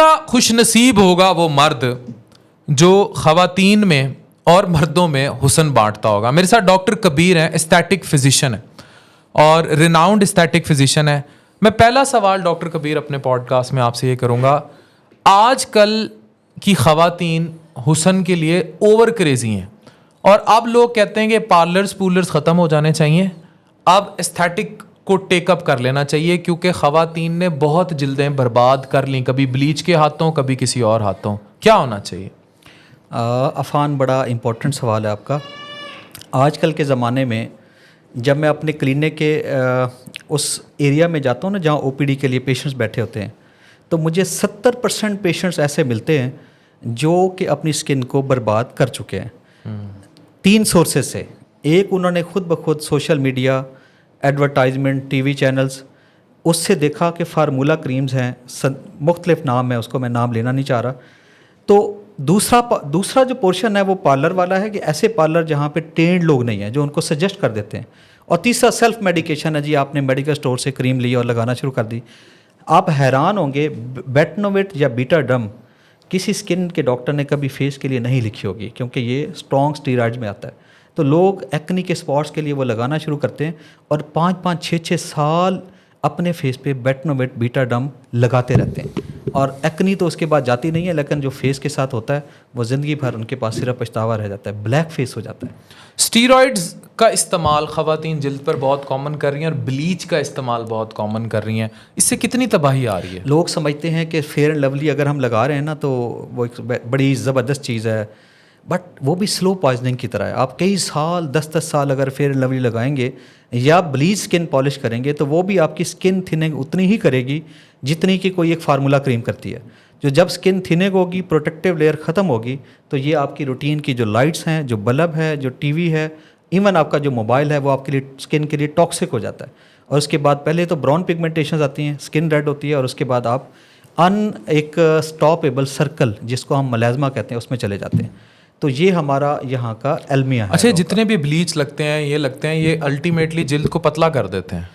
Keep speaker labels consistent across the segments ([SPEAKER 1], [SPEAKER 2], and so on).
[SPEAKER 1] कितना खुशनसीब होगा वो मर्द जो ख़वातीन में और मर्दों में हुस्न बांटता होगा। मेरे साथ डॉक्टर कबीर हैं, एस्थेटिक फिजिशियन है और रिनाउंड एस्थेटिक फिजिशियन है। मैं पहला सवाल डॉक्टर कबीर अपने पॉडकास्ट में आपसे ये करूँगा, आजकल की ख़वातीन हुस्न के लिए ओवर क्रेजी हैं और अब लोग कहते हैं कि पार्लर्स पूलर्स ख़त्म हो जाने चाहिए, अब एस्थेटिक को टेकअप कर लेना चाहिए क्योंकि ख़वातीन ने बहुत जिल्दें बर्बाद कर लीं, कभी ब्लीच के हाथों कभी किसी और हाथों। क्या होना चाहिए?
[SPEAKER 2] अफ़ान, बड़ा इम्पोर्टेंट सवाल है आपका। आजकल के ज़माने में जब मैं अपने क्लिनिक के उस एरिया में जाता हूँ ना जहाँ ओपीडी के लिए पेशेंट्स बैठे होते हैं, तो मुझे 70% पेशेंट्स ऐसे मिलते हैं जो कि अपनी स्किन को बर्बाद कर चुके हैं। 3 सोर्सेज से। एक, उन्होंने खुद ब खुद social media, advertisement, TV channels, उससे देखा कि फार्मूला क्रीम्स हैं, मुख्तलिफ नाम है, उसको मैं नाम लेना नहीं चाह रहा। तो दूसरा जो पोर्शन है वो पार्लर वाला है कि ऐसे पार्लर जहाँ पे ट्रेंड लोग नहीं हैं जो उनको सजेस्ट कर देते हैं। और तीसरा सेल्फ मेडिकेशन है जी, आपने मेडिकल स्टोर से क्रीम ली और लगाना शुरू कर दी। आप हैरान होंगे, बेटनोवेट या बीटाडर्म किसी स्किन के डॉक्टर ने कभी फेस के लिए नहीं लिखी होगी क्योंकि ये स्ट्रॉन्ग स्टीरॉइड्स में आता है। तो लोग एक्नी के स्पॉट्स के लिए वो लगाना शुरू करते हैं और 5-5, 6-6 साल अपने फेस पे बेटनोवेट बीटाडर्म लगाते रहते हैं और एक्नी तो उसके बाद जाती नहीं है, लेकिन जो फेस के साथ होता है वो ज़िंदगी भर उनके पास सिर्फ पछतावा रह जाता है, ब्लैक फेस हो जाता है।
[SPEAKER 1] स्टीरॉइड्स का इस्तेमाल ख़वातीन जिल्द पर बहुत कॉमन कर रही हैं और ब्लीच का इस्तेमाल बहुत कॉमन कर रही हैं, इससे कितनी तबाही आ रही है?
[SPEAKER 2] लोग समझते हैं कि फेयर एंड लवली अगर हम लगा रहे हैं ना तो वो एक बड़ी ज़बरदस्त चीज़ है, बट वो भी स्लो पॉइजनिंग की तरह है। आप कई साल 10-10 साल अगर फेयर एंड लवली लगाएंगे या ब्लीच स्किन पॉलिश करेंगे तो वो भी आपकी स्किन थिनिंग उतनी ही करेगी जितनी कि कोई एक फार्मूला क्रीम करती है। जो जब स्किन थिनिंग होगी, प्रोटेक्टिव लेयर ख़त्म होगी, तो ये आपकी रूटीन की जो लाइट्स हैं, जो बल्ब है, जो टीवी है, इवन आपका जो मोबाइल है, वो आपके लिए स्किन के लिए टॉक्सिक हो जाता है। और उसके बाद पहले तो ब्राउन पिगमेंटेशन आती हैं, स्किन रेड होती है और उसके बाद आप एक स्टॉपेबल सर्कल जिसको हम मलाजमा कहते हैं उसमें चले जाते हैं। तो ये हमारा यहाँ का अलमिया है।
[SPEAKER 1] अच्छा, जितने भी ब्लीच लगते हैं ये अल्टीमेटली जिल्द को पतला कर देते हैं?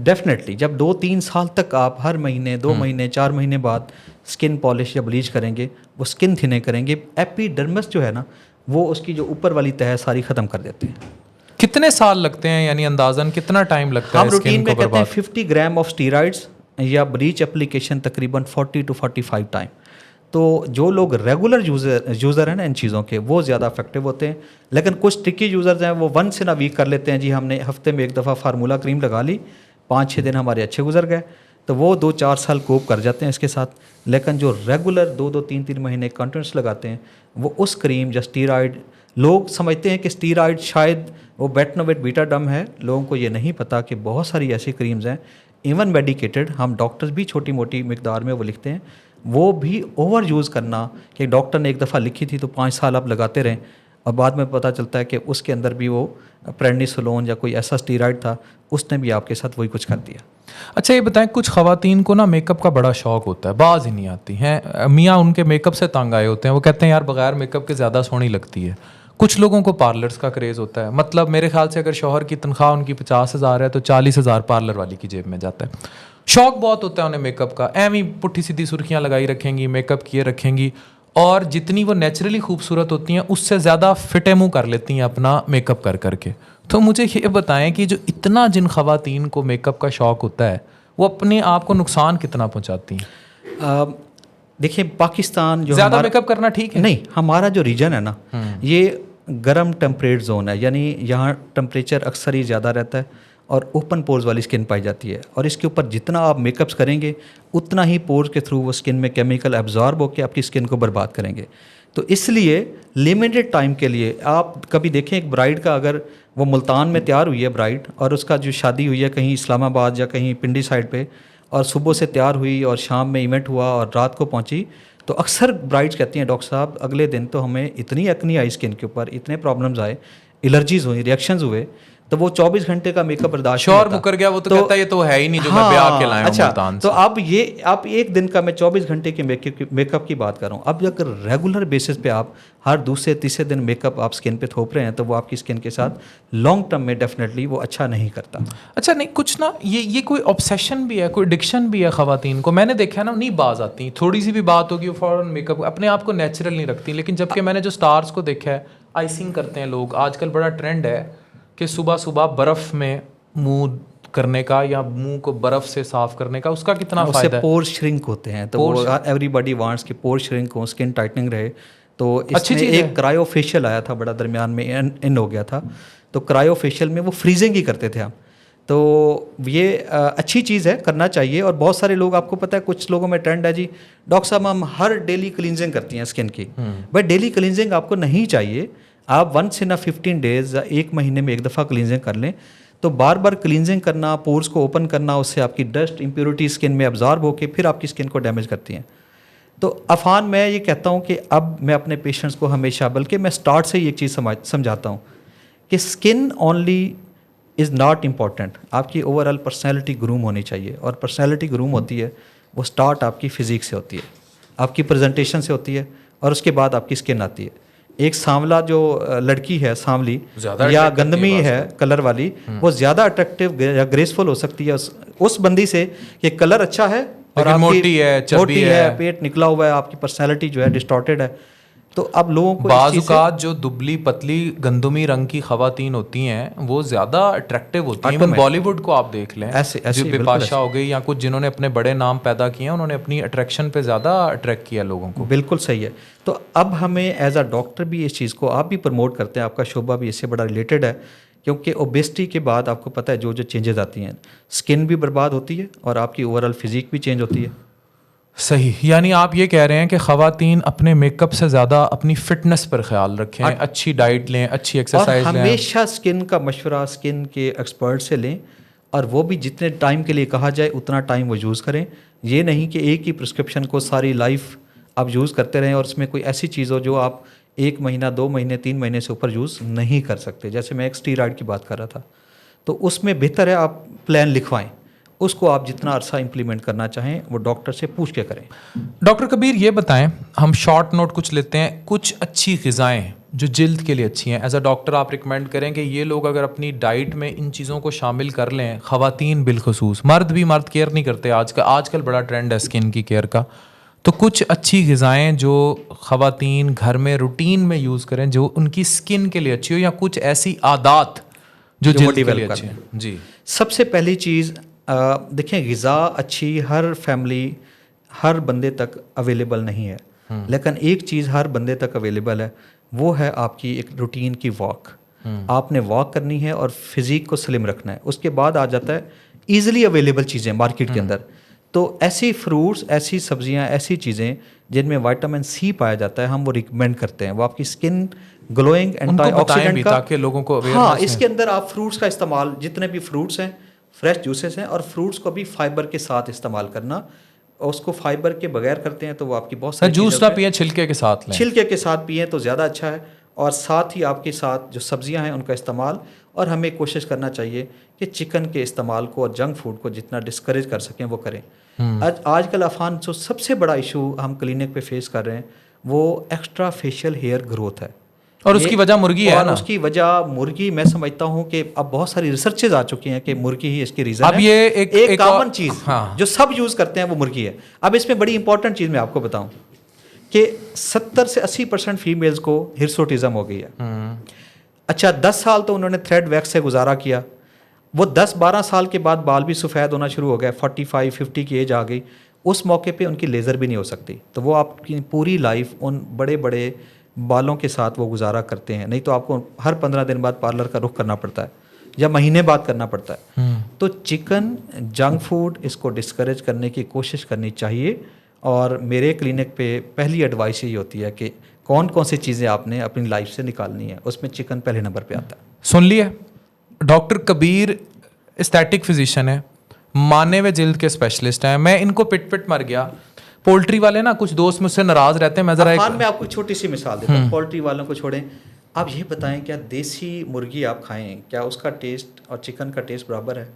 [SPEAKER 2] डेफिनेटली। जब 2-3 साल तक आप हर महीने, 2 महीने, 4 महीने बाद स्किन पॉलिश या ब्लीच करेंगे, वो स्किन थिने करेंगे, एपिडर्मिस जो है ना वो उसकी जो ऊपर वाली तह है सारी ख़त्म कर देते हैं।
[SPEAKER 1] कितने साल लगते हैं, यानी अंदाजन कितना टाइम लगता है?
[SPEAKER 2] हम रूटीन में कहते हैं 50 ग्राम ऑफ स्टीरॉइड्स या ब्लीच एप्लीकेशन तकरीबन 40 to 45 टाइम। तो जो लोग रेगुलर यूज़र हैं ना इन चीज़ों के, वो ज़्यादा इफेक्टिव होते हैं। लेकिन कुछ ट्रिकी यूज़र्स हैं, वो वंस इन अ वीक कर लेते हैं जी, हमने हफ्ते में एक दफ़ा फार्मूला क्रीम लगा ली, 5-6 दिन हमारे अच्छे गुजर गए, तो वो 2-4 साल कोप कर जाते हैं इसके साथ। लेकिन जो रेगुलर 2-2, 3-3 महीने कंटिन्यूस लगाते हैं, वो उस क्रीम या स्टीरॉइड, लोग समझते हैं कि स्टीरॉइड शायद वो बेटनोवेट बीटाडर्म है, लोगों को ये नहीं पता कि बहुत सारी ऐसी क्रीम्स हैं इवन मेडिकेटेड, हम डॉक्टर्स भी छोटी मोटी मिकदार में वो लिखते हैं, वो भी ओवर यूज़ करना कि डॉक्टर ने एक दफ़ा लिखी थी तो 5 साल आप लगाते रहें और बाद में पता चलता है कि उसके अंदर भी वो प्रेडनिसोलोन या कोई ऐसा स्टीरॉइड था, उसने भी आपके साथ वही कुछ कर दिया।
[SPEAKER 1] अच्छा, ये बताएं, कुछ ख़वातीन को ना मेकअप का बड़ा शौक होता है, बाज ही नहीं आती हैं, मियाँ उनके मेकअप से तंग आए होते हैं, वो कहते हैं यार बगैर मेकअप के ज़्यादा सोहनी लगती है। कुछ लोगों को पार्लर्स का क्रेज़ होता है, मतलब मेरे ख्याल से अगर शौहर की तनख्वाह उनकी 50,000 है तो 40,000 पार्लर वाली की जेब में जाता है। शौक बहुत होता है उन्हें मेकअप का, एवं पुट्ठी सीधी सुर्खियाँ लगाई रखेंगी, मेकअप किए रखेंगी और जितनी वो नेचुरली खूबसूरत होती हैं उससे ज़्यादा फिटे मुँह कर लेती हैं अपना मेकअप कर करके। तो मुझे ये बताएं कि जो इतना जिन ख़वातीन को मेकअप का शौक़ होता है वो अपने आप को नुकसान कितना पहुँचाती हैं?
[SPEAKER 2] देखिए, पाकिस्तान जो
[SPEAKER 1] ज़्यादा मेकअप करना ठीक है?
[SPEAKER 2] नहीं, हमारा जो रीजन है ना ये गर्म टेम्परेट जोन है, यानी यहाँ टेम्परेचर अक्सर ही ज़्यादा रहता है और ओपन पोर्स वाली स्किन पाई जाती है और इसके ऊपर जितना आप मेकअप्स करेंगे उतना ही पोर्स के थ्रू वो स्किन में केमिकल एब्जॉर्ब होकर आपकी स्किन को बर्बाद करेंगे। तो इसलिए लिमिटेड टाइम के लिए आप कभी देखें, एक ब्राइड का अगर वो मुल्तान में तैयार हुई है ब्राइड और उसका जो शादी हुई है कहीं इस्लामाबाद या कहीं पिंडी साइड पे और सुबह से तैयार हुई और शाम में इवेंट हुआ और रात को पहुंची, तो अक्सर ब्राइड्स कहती हैं डॉक्टर साहब अगले दिन तो हमें इतनी एक्नी आई स्किन के ऊपर, इतने प्रॉब्लम्स आए, एलर्जीज़ हुई, रिएक्शंस हुए, तो वो 24 घंटे का मेकअप बर्दाश्त
[SPEAKER 1] श्योर मुकर गया वो तो कहता है ये तो है ही नहीं जो मैं ब्याह के लाया हूं मुल्तान
[SPEAKER 2] से। तो आप एक दिन का, मैं 24 घंटे के मेकअप की बात कर रहा हूँ। अब अगर रेगुलर बेसिस पे आप हर दूसरे तीसरे दिन मेकअप आप स्किन पे थोप रहे हैं तो वो आपकी स्किन के साथ लॉन्ग टर्म में डेफिनेटली वो अच्छा नहीं करता।
[SPEAKER 1] अच्छा नहीं, कुछ ना ये कोई ऑब्सेशन भी है, कोई एडिक्शन भी है ख़वातीन को। मैंने देखा है ना, नहीं बाज आती, थोड़ी सी भी बात होगी वो फ़ौरन मेकअप, अपने आप को नेचुरल नहीं रखती। लेकिन जबकि मैंने जो स्टार्स को देखा है, आइसिंग करते हैं लोग। आजकल बड़ा ट्रेंड है कि सुबह सुबह बर्फ़ में मुंह करने का या मुंह को बर्फ़ से साफ़ करने का, उसका कितना फ़ायदा है?
[SPEAKER 2] पोर श्रिंक होते हैं तो एवरीबॉडी वांट्स कि पोर श्रिंक हो, स्किन टाइटनिंग रहे। तो इसमें एक क्रायो फेशियल आया था, बड़ा दरमियान में इन हो गया था। तो क्रायो फेशियल में वो फ्रीजिंग ही करते थे हम। तो ये अच्छी चीज़ है, करना चाहिए। और बहुत सारे लोग, आपको पता है कुछ लोगों में ट्रेंड है जी, डॉक्टर साहब हम हर डेली क्लींजिंग करती हैं स्किन की। बट डेली क्लींजिंग आपको नहीं चाहिए। आप वंस इन 15 डेज या एक महीने में एक दफ़ा क्लींजिंग कर लें। तो बार बार क्लींजिंग करना, पोर्स को ओपन करना, उससे आपकी डस्ट इम्प्योरिटी स्किन में अब्जॉर्ब होकर फिर आपकी स्किन को डैमेज करती हैं। तो अफान मैं ये कहता हूँ कि अब मैं अपने पेशेंट्स को हमेशा, बल्कि मैं स्टार्ट से ही एक चीज़ समझाता हूँ कि skin only is not important. आपकी ओवरऑल पर्सनैलिटी ग्रूम होनी चाहिए। और पर्सनैलिटी ग्रूम होती है वो स्टार्ट आपकी फ़िज़िक से होती है, आपकी प्रेजेंटेशन से होती है, और उसके बाद आपकी स्किन आती है। एक सांवला जो लड़की है, सांवली या गंदमी है कलर वाली, वो ज़्यादा अट्रैक्टिव या ग्रेसफुल हो सकती है उस बंदी से कि कलर अच्छा है और आपकी
[SPEAKER 1] मोटी है, चबी है,
[SPEAKER 2] पेट निकला हुआ है, आपकी पर्सनैलिटी जो है डिस्टॉर्टेड है। तो अब लोगों को
[SPEAKER 1] बाज़ जो दुबली पतली गंदुमी रंग की ख़वातीन होती हैं वो ज़्यादा अट्रैक्टिव होती हैं। इवन बॉलीवुड को आप देख लें, जो बिपाशा हो गई या कुछ जिन्होंने अपने बड़े नाम पैदा किए हैं, उन्होंने अपनी अट्रैक्शन पे ज़्यादा अट्रैक्ट किया लोगों को।
[SPEAKER 2] बिल्कुल सही है। तो अब हमें एज अ डॉक्टर भी इस चीज़ को, आप भी प्रमोट करते हैं, आपका शोबा भी इससे बड़ा रिलेटेड है, क्योंकि ओबेसिटी के बाद आपको पता है जो चेंजेस आती हैं, स्किन भी बर्बाद होती है और आपकी ओवरऑल फिजिक भी चेंज होती है।
[SPEAKER 1] सही, यानी आप ये कह रहे हैं कि ख़वातीन अपने मेकअप से ज़्यादा अपनी फिटनेस पर ख्याल रखें, अच्छी डाइट लें, अच्छी एक्सरसाइज लें,
[SPEAKER 2] हमेशा स्किन का मशवरा स्किन के एक्सपर्ट से लें, और वो भी जितने टाइम के लिए कहा जाए उतना टाइम वो यूज़ करें। ये नहीं कि एक ही प्रिस्क्रिप्शन को सारी लाइफ आप यूज़ करते रहें और उसमें कोई ऐसी चीज़ हो जो आप 1 महीना 2 महीने 3 महीने से ऊपर यूज़ नहीं कर सकते। जैसे मैं एक स्टीरॉयड की बात कर रहा था, तो उसमें बेहतर है आप प्लान लिखवाएं, उसको आप जितना अरसा इम्प्लीमेंट करना चाहें वो डॉक्टर से पूछ के करें।
[SPEAKER 1] डॉक्टर कबीर ये बताएं, हम शॉर्ट नोट कुछ लेते हैं, कुछ अच्छी ग़िज़ाएँ जो जिल्द के लिए अच्छी हैं, एज अ डॉक्टर आप रिकमेंड करें कि ये लोग अगर अपनी डाइट में इन चीज़ों को शामिल कर लें, ख़वातीन बिलखसूस, मर्द केयर नहीं करते आजकल बड़ा ट्रेंड है स्किन की केयर का, तो कुछ अच्छी ग़िज़ाएँ जो ख़वातीन घर में रूटीन में यूज़ करें जो उनकी स्किन के लिए अच्छी हो, या कुछ ऐसी आदत जो जिल्द के लिए अच्छी हैं। जी,
[SPEAKER 2] सबसे पहली चीज़ देखें, ग़िज़ा अच्छी हर फैमिली, हर बंदे तक अवेलेबल नहीं है, लेकिन एक चीज़ हर बंदे तक अवेलेबल है, वो है आपकी एक रूटीन की वॉक। आपने वॉक करनी है और फिज़िक को स्लिम रखना है। उसके बाद आ जाता है ईज़िली अवेलेबल चीज़ें मार्केट के अंदर। तो ऐसी फ्रूट्स, ऐसी सब्जियां, ऐसी चीज़ें जिनमें विटामिन सी पाया जाता है, हम वो रिकमेंड करते हैं। वो आपकी स्किन ग्लोइंग, एंटीऑक्सीडेंट का,
[SPEAKER 1] ताकि लोगों को
[SPEAKER 2] हाँ, इसके अंदर आप फ्रूट्स का इस्तेमाल, जितने भी फ्रूट्स हैं, फ्रेश जूसेस हैं, और फ्रूट्स को भी फाइबर के साथ इस्तेमाल करना। और उसको फाइबर के बगैर करते हैं तो वो आपकी बहुत सारी
[SPEAKER 1] जूस ना पिए, छिलके के साथ लें,
[SPEAKER 2] छिलके के साथ पिए तो ज़्यादा अच्छा है। और साथ ही आपके साथ जो सब्जियां हैं उनका इस्तेमाल, और हमें कोशिश करना चाहिए कि चिकन के इस्तेमाल को और जंक फूड को जितना डिस्करेज कर सकें वो करें। आजकल अफान जो सबसे बड़ा इशू हम क्लिनिक पे फेस कर रहे हैं वो एक्स्ट्रा फेशियल हेयर ग्रोथ है,
[SPEAKER 1] और उसकी वजह मुर्गी है ना।
[SPEAKER 2] उसकी वजह मुर्गी, मैं समझता हूँ कि अब बहुत सारी रिसर्चेज आ चुकी हैं कि मुर्गी ही इसकी रीज़न है।
[SPEAKER 1] अब ये
[SPEAKER 2] एक कॉमन चीज़,
[SPEAKER 1] हाँ, जो
[SPEAKER 2] सब यूज़ करते हैं वो मुर्गी है। अब इसमें बड़ी इंपॉर्टेंट चीज़ मैं आपको बताऊँ कि 70 से 80% फीमेल्स को हिर्सुटिज्म हो गई है। अच्छा, 10 साल तो उन्होंने थ्रेड वैक्स से गुजारा किया, वो 10-12 साल के बाद बाल भी सफ़ेद होना शुरू हो गया, 45-50 की एज आ गई, उस मौके पे उनकी लेज़र भी नहीं हो सकती। तो वो आपकी पूरी लाइफ उन बड़े बड़े बालों के साथ वो गुजारा करते हैं। नहीं तो आपको हर 15 दिन बाद पार्लर का रुख करना पड़ता है या महीने बाद करना पड़ता है। तो चिकन, जंक फूड, इसको डिस्करेज करने की कोशिश करनी चाहिए। और मेरे क्लिनिक पे पहली एडवाइस यही होती है कि कौन कौन सी चीज़ें आपने अपनी लाइफ से निकालनी है, उसमें चिकन पहले नंबर पे आता है।
[SPEAKER 1] सुन लिया, डॉक्टर कबीर एस्थेटिक फिजिशियन है, माने हुए जिल्द के स्पेशलिस्ट हैं। मैं इनको पिट मर गया। पोल्ट्री वाले ना, कुछ दोस्त मुझसे नाराज़ रहते हैं, मैं ज़रा
[SPEAKER 2] मैं आपको छोटी सी मिसाल देता हूँ। पोल्ट्री वालों को छोड़ें, आप ये बताएं, क्या देसी मुर्गी आप खाएं, क्या उसका टेस्ट और चिकन का टेस्ट बराबर है,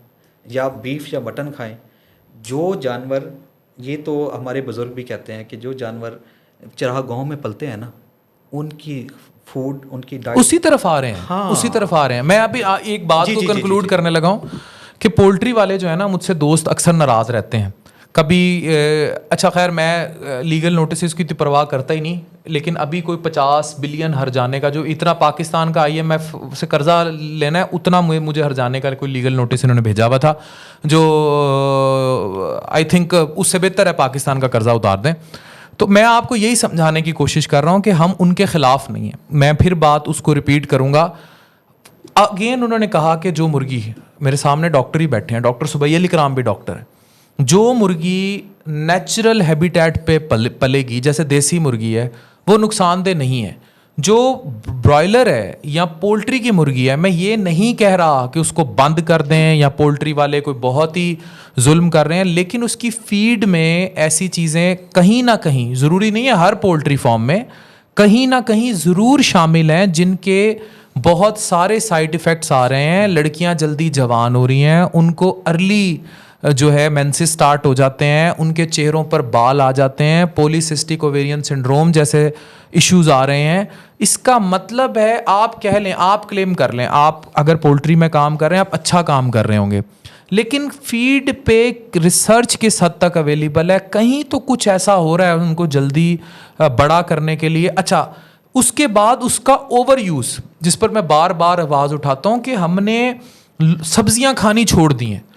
[SPEAKER 2] या आप बीफ या मटन खाएं? जो जानवर, ये तो हमारे बुज़ुर्ग भी कहते हैं कि जो जानवर चरागाहों में पलते हैं ना, उनकी फूड, उनकी डाइट
[SPEAKER 1] उसी तरफ आ रहे हैं।
[SPEAKER 2] हाँ।
[SPEAKER 1] उसी तरफ आ रहे हैं। मैं अभी एक बात
[SPEAKER 2] जी,
[SPEAKER 1] को
[SPEAKER 2] जी, जी,
[SPEAKER 1] कंक्लूड
[SPEAKER 2] जी।
[SPEAKER 1] करने लगा हूँ कि पोल्ट्री वाले जो है ना, मुझसे दोस्त अक्सर नाराज़ रहते हैं। कभी अच्छा खैर मैं लीगल नोटिस की तो परवाह करता ही नहीं, लेकिन अभी कोई 50 बिलियन हर जाने का, जो इतना पाकिस्तान का IMF से कर्जा लेना है, उतना मुझे हर जाने का कोई लीगल नोटिस इन्होंने भेजा हुआ था, जो आई थिंक उससे बेहतर है पाकिस्तान का कर्जा उतार दें। तो मैं आपको यही समझाने की कोशिश कर रहा हूँ कि हम उनके खिलाफ नहीं हैं। मैं फिर बात उसको रिपीट करूँगा। अगेन उन्होंने कहा कि जो मुर्गी, मेरे सामने डॉक्टर ही बैठे हैं, डॉक्टर सुबैल इकराम भी डॉक्टर है, जो मुर्गी नेचुरल हैबिटेट पे पलेगी, जैसे देसी मुर्गी है, वो नुकसानदेह नहीं है। जो ब्रॉयलर है या पोल्ट्री की मुर्गी है, मैं ये नहीं कह रहा कि उसको बंद कर दें या पोल्ट्री वाले कोई बहुत ही जुल्म कर रहे हैं, लेकिन उसकी फीड में ऐसी चीज़ें कहीं ना कहीं, ज़रूरी नहीं है हर पोल्ट्री फार्म में, कहीं ना कहीं ज़रूर शामिल हैं जिनके बहुत सारे साइड इफ़ेक्ट्स आ रहे हैं। लड़कियां जल्दी जवान हो रही हैं, उनको अर्ली जो है मेंसेस स्टार्ट हो जाते हैं, उनके चेहरों पर बाल आ जाते हैं, पॉलीसिस्टिक ओवेरियन सिंड्रोम जैसे इश्यूज आ रहे हैं। इसका मतलब है, आप कह लें, आप क्लेम कर लें, आप अगर पोल्ट्री में काम कर रहे हैं, आप अच्छा काम कर रहे होंगे, लेकिन फीड पे रिसर्च किस हद तक अवेलेबल है? कहीं तो कुछ ऐसा हो रहा है उनको जल्दी बड़ा करने के लिए। अच्छा, उसके बाद उसका ओवर यूज़, जिस पर मैं बार बार आवाज़ उठाता हूँ कि हमने सब्जियां खानी छोड़ दी हैं।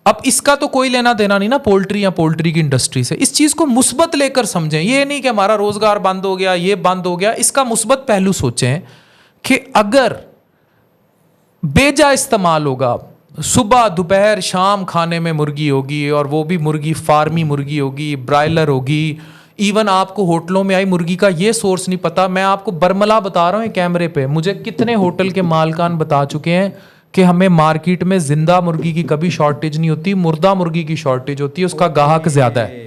[SPEAKER 1] अब इसका तो कोई लेना देना नहीं ना पोल्ट्री या पोल्ट्री की इंडस्ट्री से। इस चीज़ को मुस्बत लेकर समझें। ये नहीं कि हमारा रोज़गार बंद हो गया, ये बंद हो गया। इसका मुस्बत पहलू सोचें कि अगर बेजा इस्तेमाल होगा, सुबह दोपहर शाम खाने में मुर्गी होगी, और वो भी मुर्गी फार्मी मुर्गी होगी, ब्रायलर होगी। इवन आपको होटलों में आई मुर्गी का ये सोर्स नहीं पता। मैं आपको बरमला बता रहा हूँ कैमरे पे, मुझे कितने होटल के मालकान बता चुके हैं कि हमें मार्केट में जिंदा मुर्गी की कभी शॉर्टेज नहीं होती, मुर्दा मुर्गी की शॉर्टेज होती है, उसका गाहक ज़्यादा है,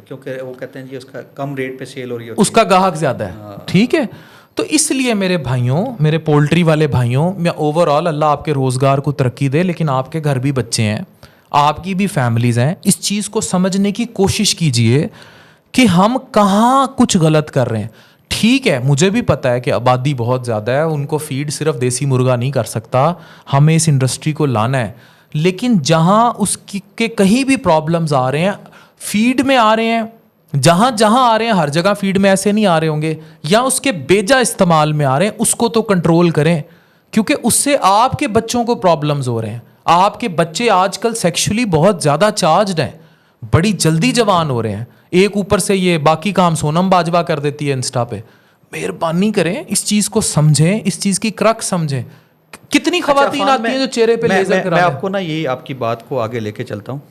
[SPEAKER 2] क्योंकि वो कहते हैं जी उसका कम रेट पे सेल हो रही है,
[SPEAKER 1] उसका गाहक ज़्यादा है। ठीक है, तो इसलिए मेरे भाइयों, मेरे पोल्ट्री वाले भाइयों, मैं ओवरऑल अल्लाह आपके रोज़गार को तरक्की दे, लेकिन आपके घर भी बच्चे हैं, आपकी भी फैमिलीज़ हैं। इस चीज़ को समझने की कोशिश कीजिए कि हम कहाँ कुछ गलत कर रहे हैं। ठीक है, मुझे भी पता है कि आबादी बहुत ज़्यादा है, उनको फीड सिर्फ देसी मुर्गा नहीं कर सकता, हमें इस इंडस्ट्री को लाना है। लेकिन जहाँ उसकी के कहीं भी प्रॉब्लम्स आ रहे हैं, फीड में आ रहे हैं, जहाँ जहाँ आ रहे हैं, हर जगह फीड में ऐसे नहीं आ रहे होंगे, या उसके बेजा इस्तेमाल में आ रहे हैं, उसको तो कंट्रोल करें, क्योंकि उससे आपके बच्चों को प्रॉब्लम्स हो रहे हैं। आपके बच्चे आजकल सेक्सुअली बहुत ज़्यादा चार्ज्ड हैं, बड़ी जल्दी जवान हो रहे हैं। एक ऊपर से ये बाकी काम सोनम बाजवा कर देती है इंस्टा पे। मेहरबानी करें, इस चीज़ को समझें, इस चीज़ की क्रक समझें। कितनी खवातीन आती हैं जो चेहरे पे लेजर करा
[SPEAKER 2] मैं आपको ना यही आपकी बात को आगे लेके चलता हूँ।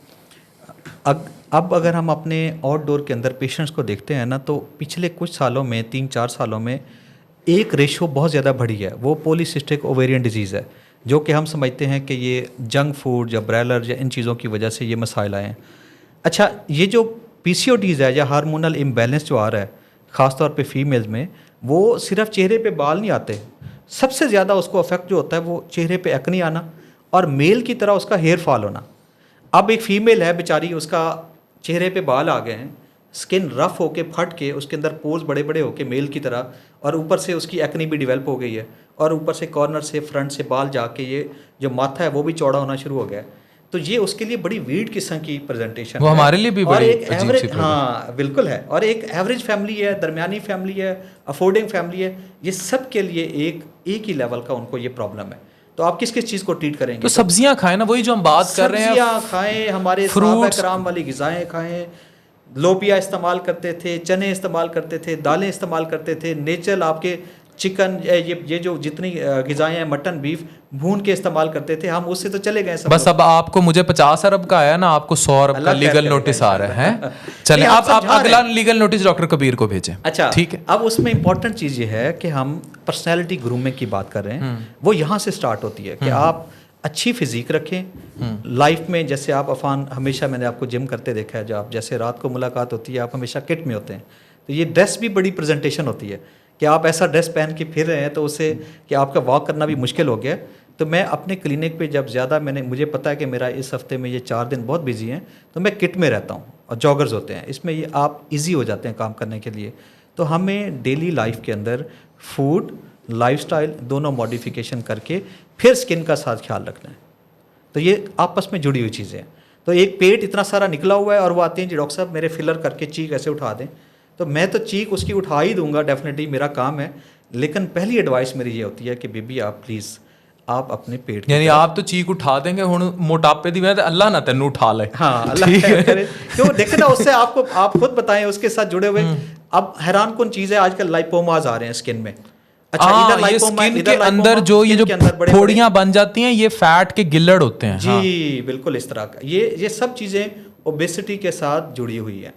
[SPEAKER 2] अब अगर हम अपने आउटडोर के अंदर पेशेंट्स को देखते हैं ना, तो पिछले कुछ सालों में, 3-4 सालों में एक रेशो बहुत ज़्यादा बढ़ी है, वो पॉलीसिस्टिक ओवेरियन डिजीज़ है, जो कि हम समझते हैं कि ये जंक फूड या ब्रायलर या इन चीज़ों की वजह से ये मसाइल आए हैं। अच्छा, ये जो PCODs है या हार्मोनल इम्बैलेंस जो आ रहा है ख़ासतौर पे फीमेल्स में, वो सिर्फ चेहरे पे बाल नहीं आते, सबसे ज़्यादा उसको अफेक्ट जो होता है वो चेहरे पे एक्ने आना, और मेल की तरह उसका हेयर फॉल होना। अब एक फ़ीमेल है बेचारी, उसका चेहरे पे बाल आ गए हैं, स्किन रफ़ होके फट के उसके अंदर पोर्स बड़े बड़े होके मेल की तरह, और ऊपर से उसकी एक्ने भी डेवलप हो गई है, और ऊपर से कॉर्नर से फ्रंट से बाल जाके ये जो माथा है वो भी चौड़ा होना शुरू हो गया है। तो ये उसके लिए बड़ी वीड किस्म की प्रेजेंटेशन है,
[SPEAKER 1] हमारे लिए भी बड़ी
[SPEAKER 2] एक एवरेज, हाँ बिल्कुल है, और एक एवरेज फैमिली है, दरमियानी फैमिली है, अफोर्डिंग फैमिली है, ये सब के लिए एक ही लेवल का उनको ये प्रॉब्लम है। तो आप किस किस चीज़ को ट्रीट करेंगे?
[SPEAKER 1] तो सब्जियां खाएं ना, वही जो हम बात कर रहे हैं,
[SPEAKER 2] सब्जियां खाएं, हमारे
[SPEAKER 1] फ्रूट्स,
[SPEAKER 2] कराम वाली ग़िज़ाएं खाएं, लोबिया इस्तेमाल करते थे, चने इस्तेमाल करते थे, दालें इस्तेमाल करते थे, नेचुरल आपके चिकन, ये जो जितनी गिज़ाएँ हैं, मटन बीफ भून के इस्तेमाल करते थे हम, उससे तो चले गए सब।
[SPEAKER 1] बस अब आपको, मुझे 50 अरब का आया ना, आपको 100 अरब का लीगल नोटिस आ रहा है। चले आप अगला लीगल नोटिस डॉक्टर कबीर को भेजें।
[SPEAKER 2] अच्छा
[SPEAKER 1] ठीक है।
[SPEAKER 2] अब उसमें इंपॉर्टेंट चीज़ ये है कि हम पर्सनैलिटी ग्रूमिंग की बात कर रहे हैं, वो यहाँ से स्टार्ट होती है कि आप अच्छी फिजिक रखें लाइफ में। जैसे आप अफान, हमेशा मैंने आपको जिम करते देखा है, जब आप जैसे रात को मुलाकात होती है आप हमेशा किट में होते हैं, तो ये ड्रेस भी बड़ी प्रेजेंटेशन होती है कि आप ऐसा ड्रेस पहन के फिर रहे हैं तो उससे कि आपका वॉक करना भी मुश्किल हो गया। तो मैं अपने क्लिनिक पे जब ज़्यादा मुझे पता है कि मेरा इस हफ्ते में ये 4 दिन बहुत बिजी हैं, तो मैं किट में रहता हूँ और जॉगर्स होते हैं, इसमें ये आप इजी हो जाते हैं काम करने के लिए। तो हमें डेली लाइफ के अंदर फूड लाइफस्टाइल दोनों मॉडिफिकेशन करके फिर स्किन का साथ ख्याल रखना है। तो ये आपस में जुड़ी हुई चीज़ें हैं। तो एक पेट इतना सारा निकला हुआ है और वो आते हैं जी डॉक्टर साहब मेरे फिलर करके चीक ऐसे उठा दें, तो मैं तो चीक उसकी उठा ही दूंगा, डेफिनेटली मेरा काम है। लेकिन पहली एडवाइस मेरी ये होती है कि बेबी आप प्लीज़ आप अपने पेट
[SPEAKER 1] यानी आप तो चीक उठा देंगे हुण मोटापे दी वजह ते अल्लाह ना तेनू उठा ले।
[SPEAKER 2] हाँ अल्लाह खैर करे। क्यों देखे ना, उससे आपको आप खुद बताएं उसके साथ जुड़े हुए। अब हैरान कौन चीज़ है, आजकल लाइपोमास आ रहे हैं स्किन में। अच्छा इधर
[SPEAKER 1] ये
[SPEAKER 2] लाइपोमा,
[SPEAKER 1] स्किन
[SPEAKER 2] इधर
[SPEAKER 1] के अंदर
[SPEAKER 2] लाइपोमा,
[SPEAKER 1] जो ये
[SPEAKER 2] स्किन
[SPEAKER 1] जो
[SPEAKER 2] के अंदर बड़े
[SPEAKER 1] फोड़ियां बन जाती हैं ये फैट के गिल्लड़ होते हैं।
[SPEAKER 2] जी बिल्कुल इस तरह का ये सब चीज़ें ओबेसिटी के साथ जुड़ी हुई हैं।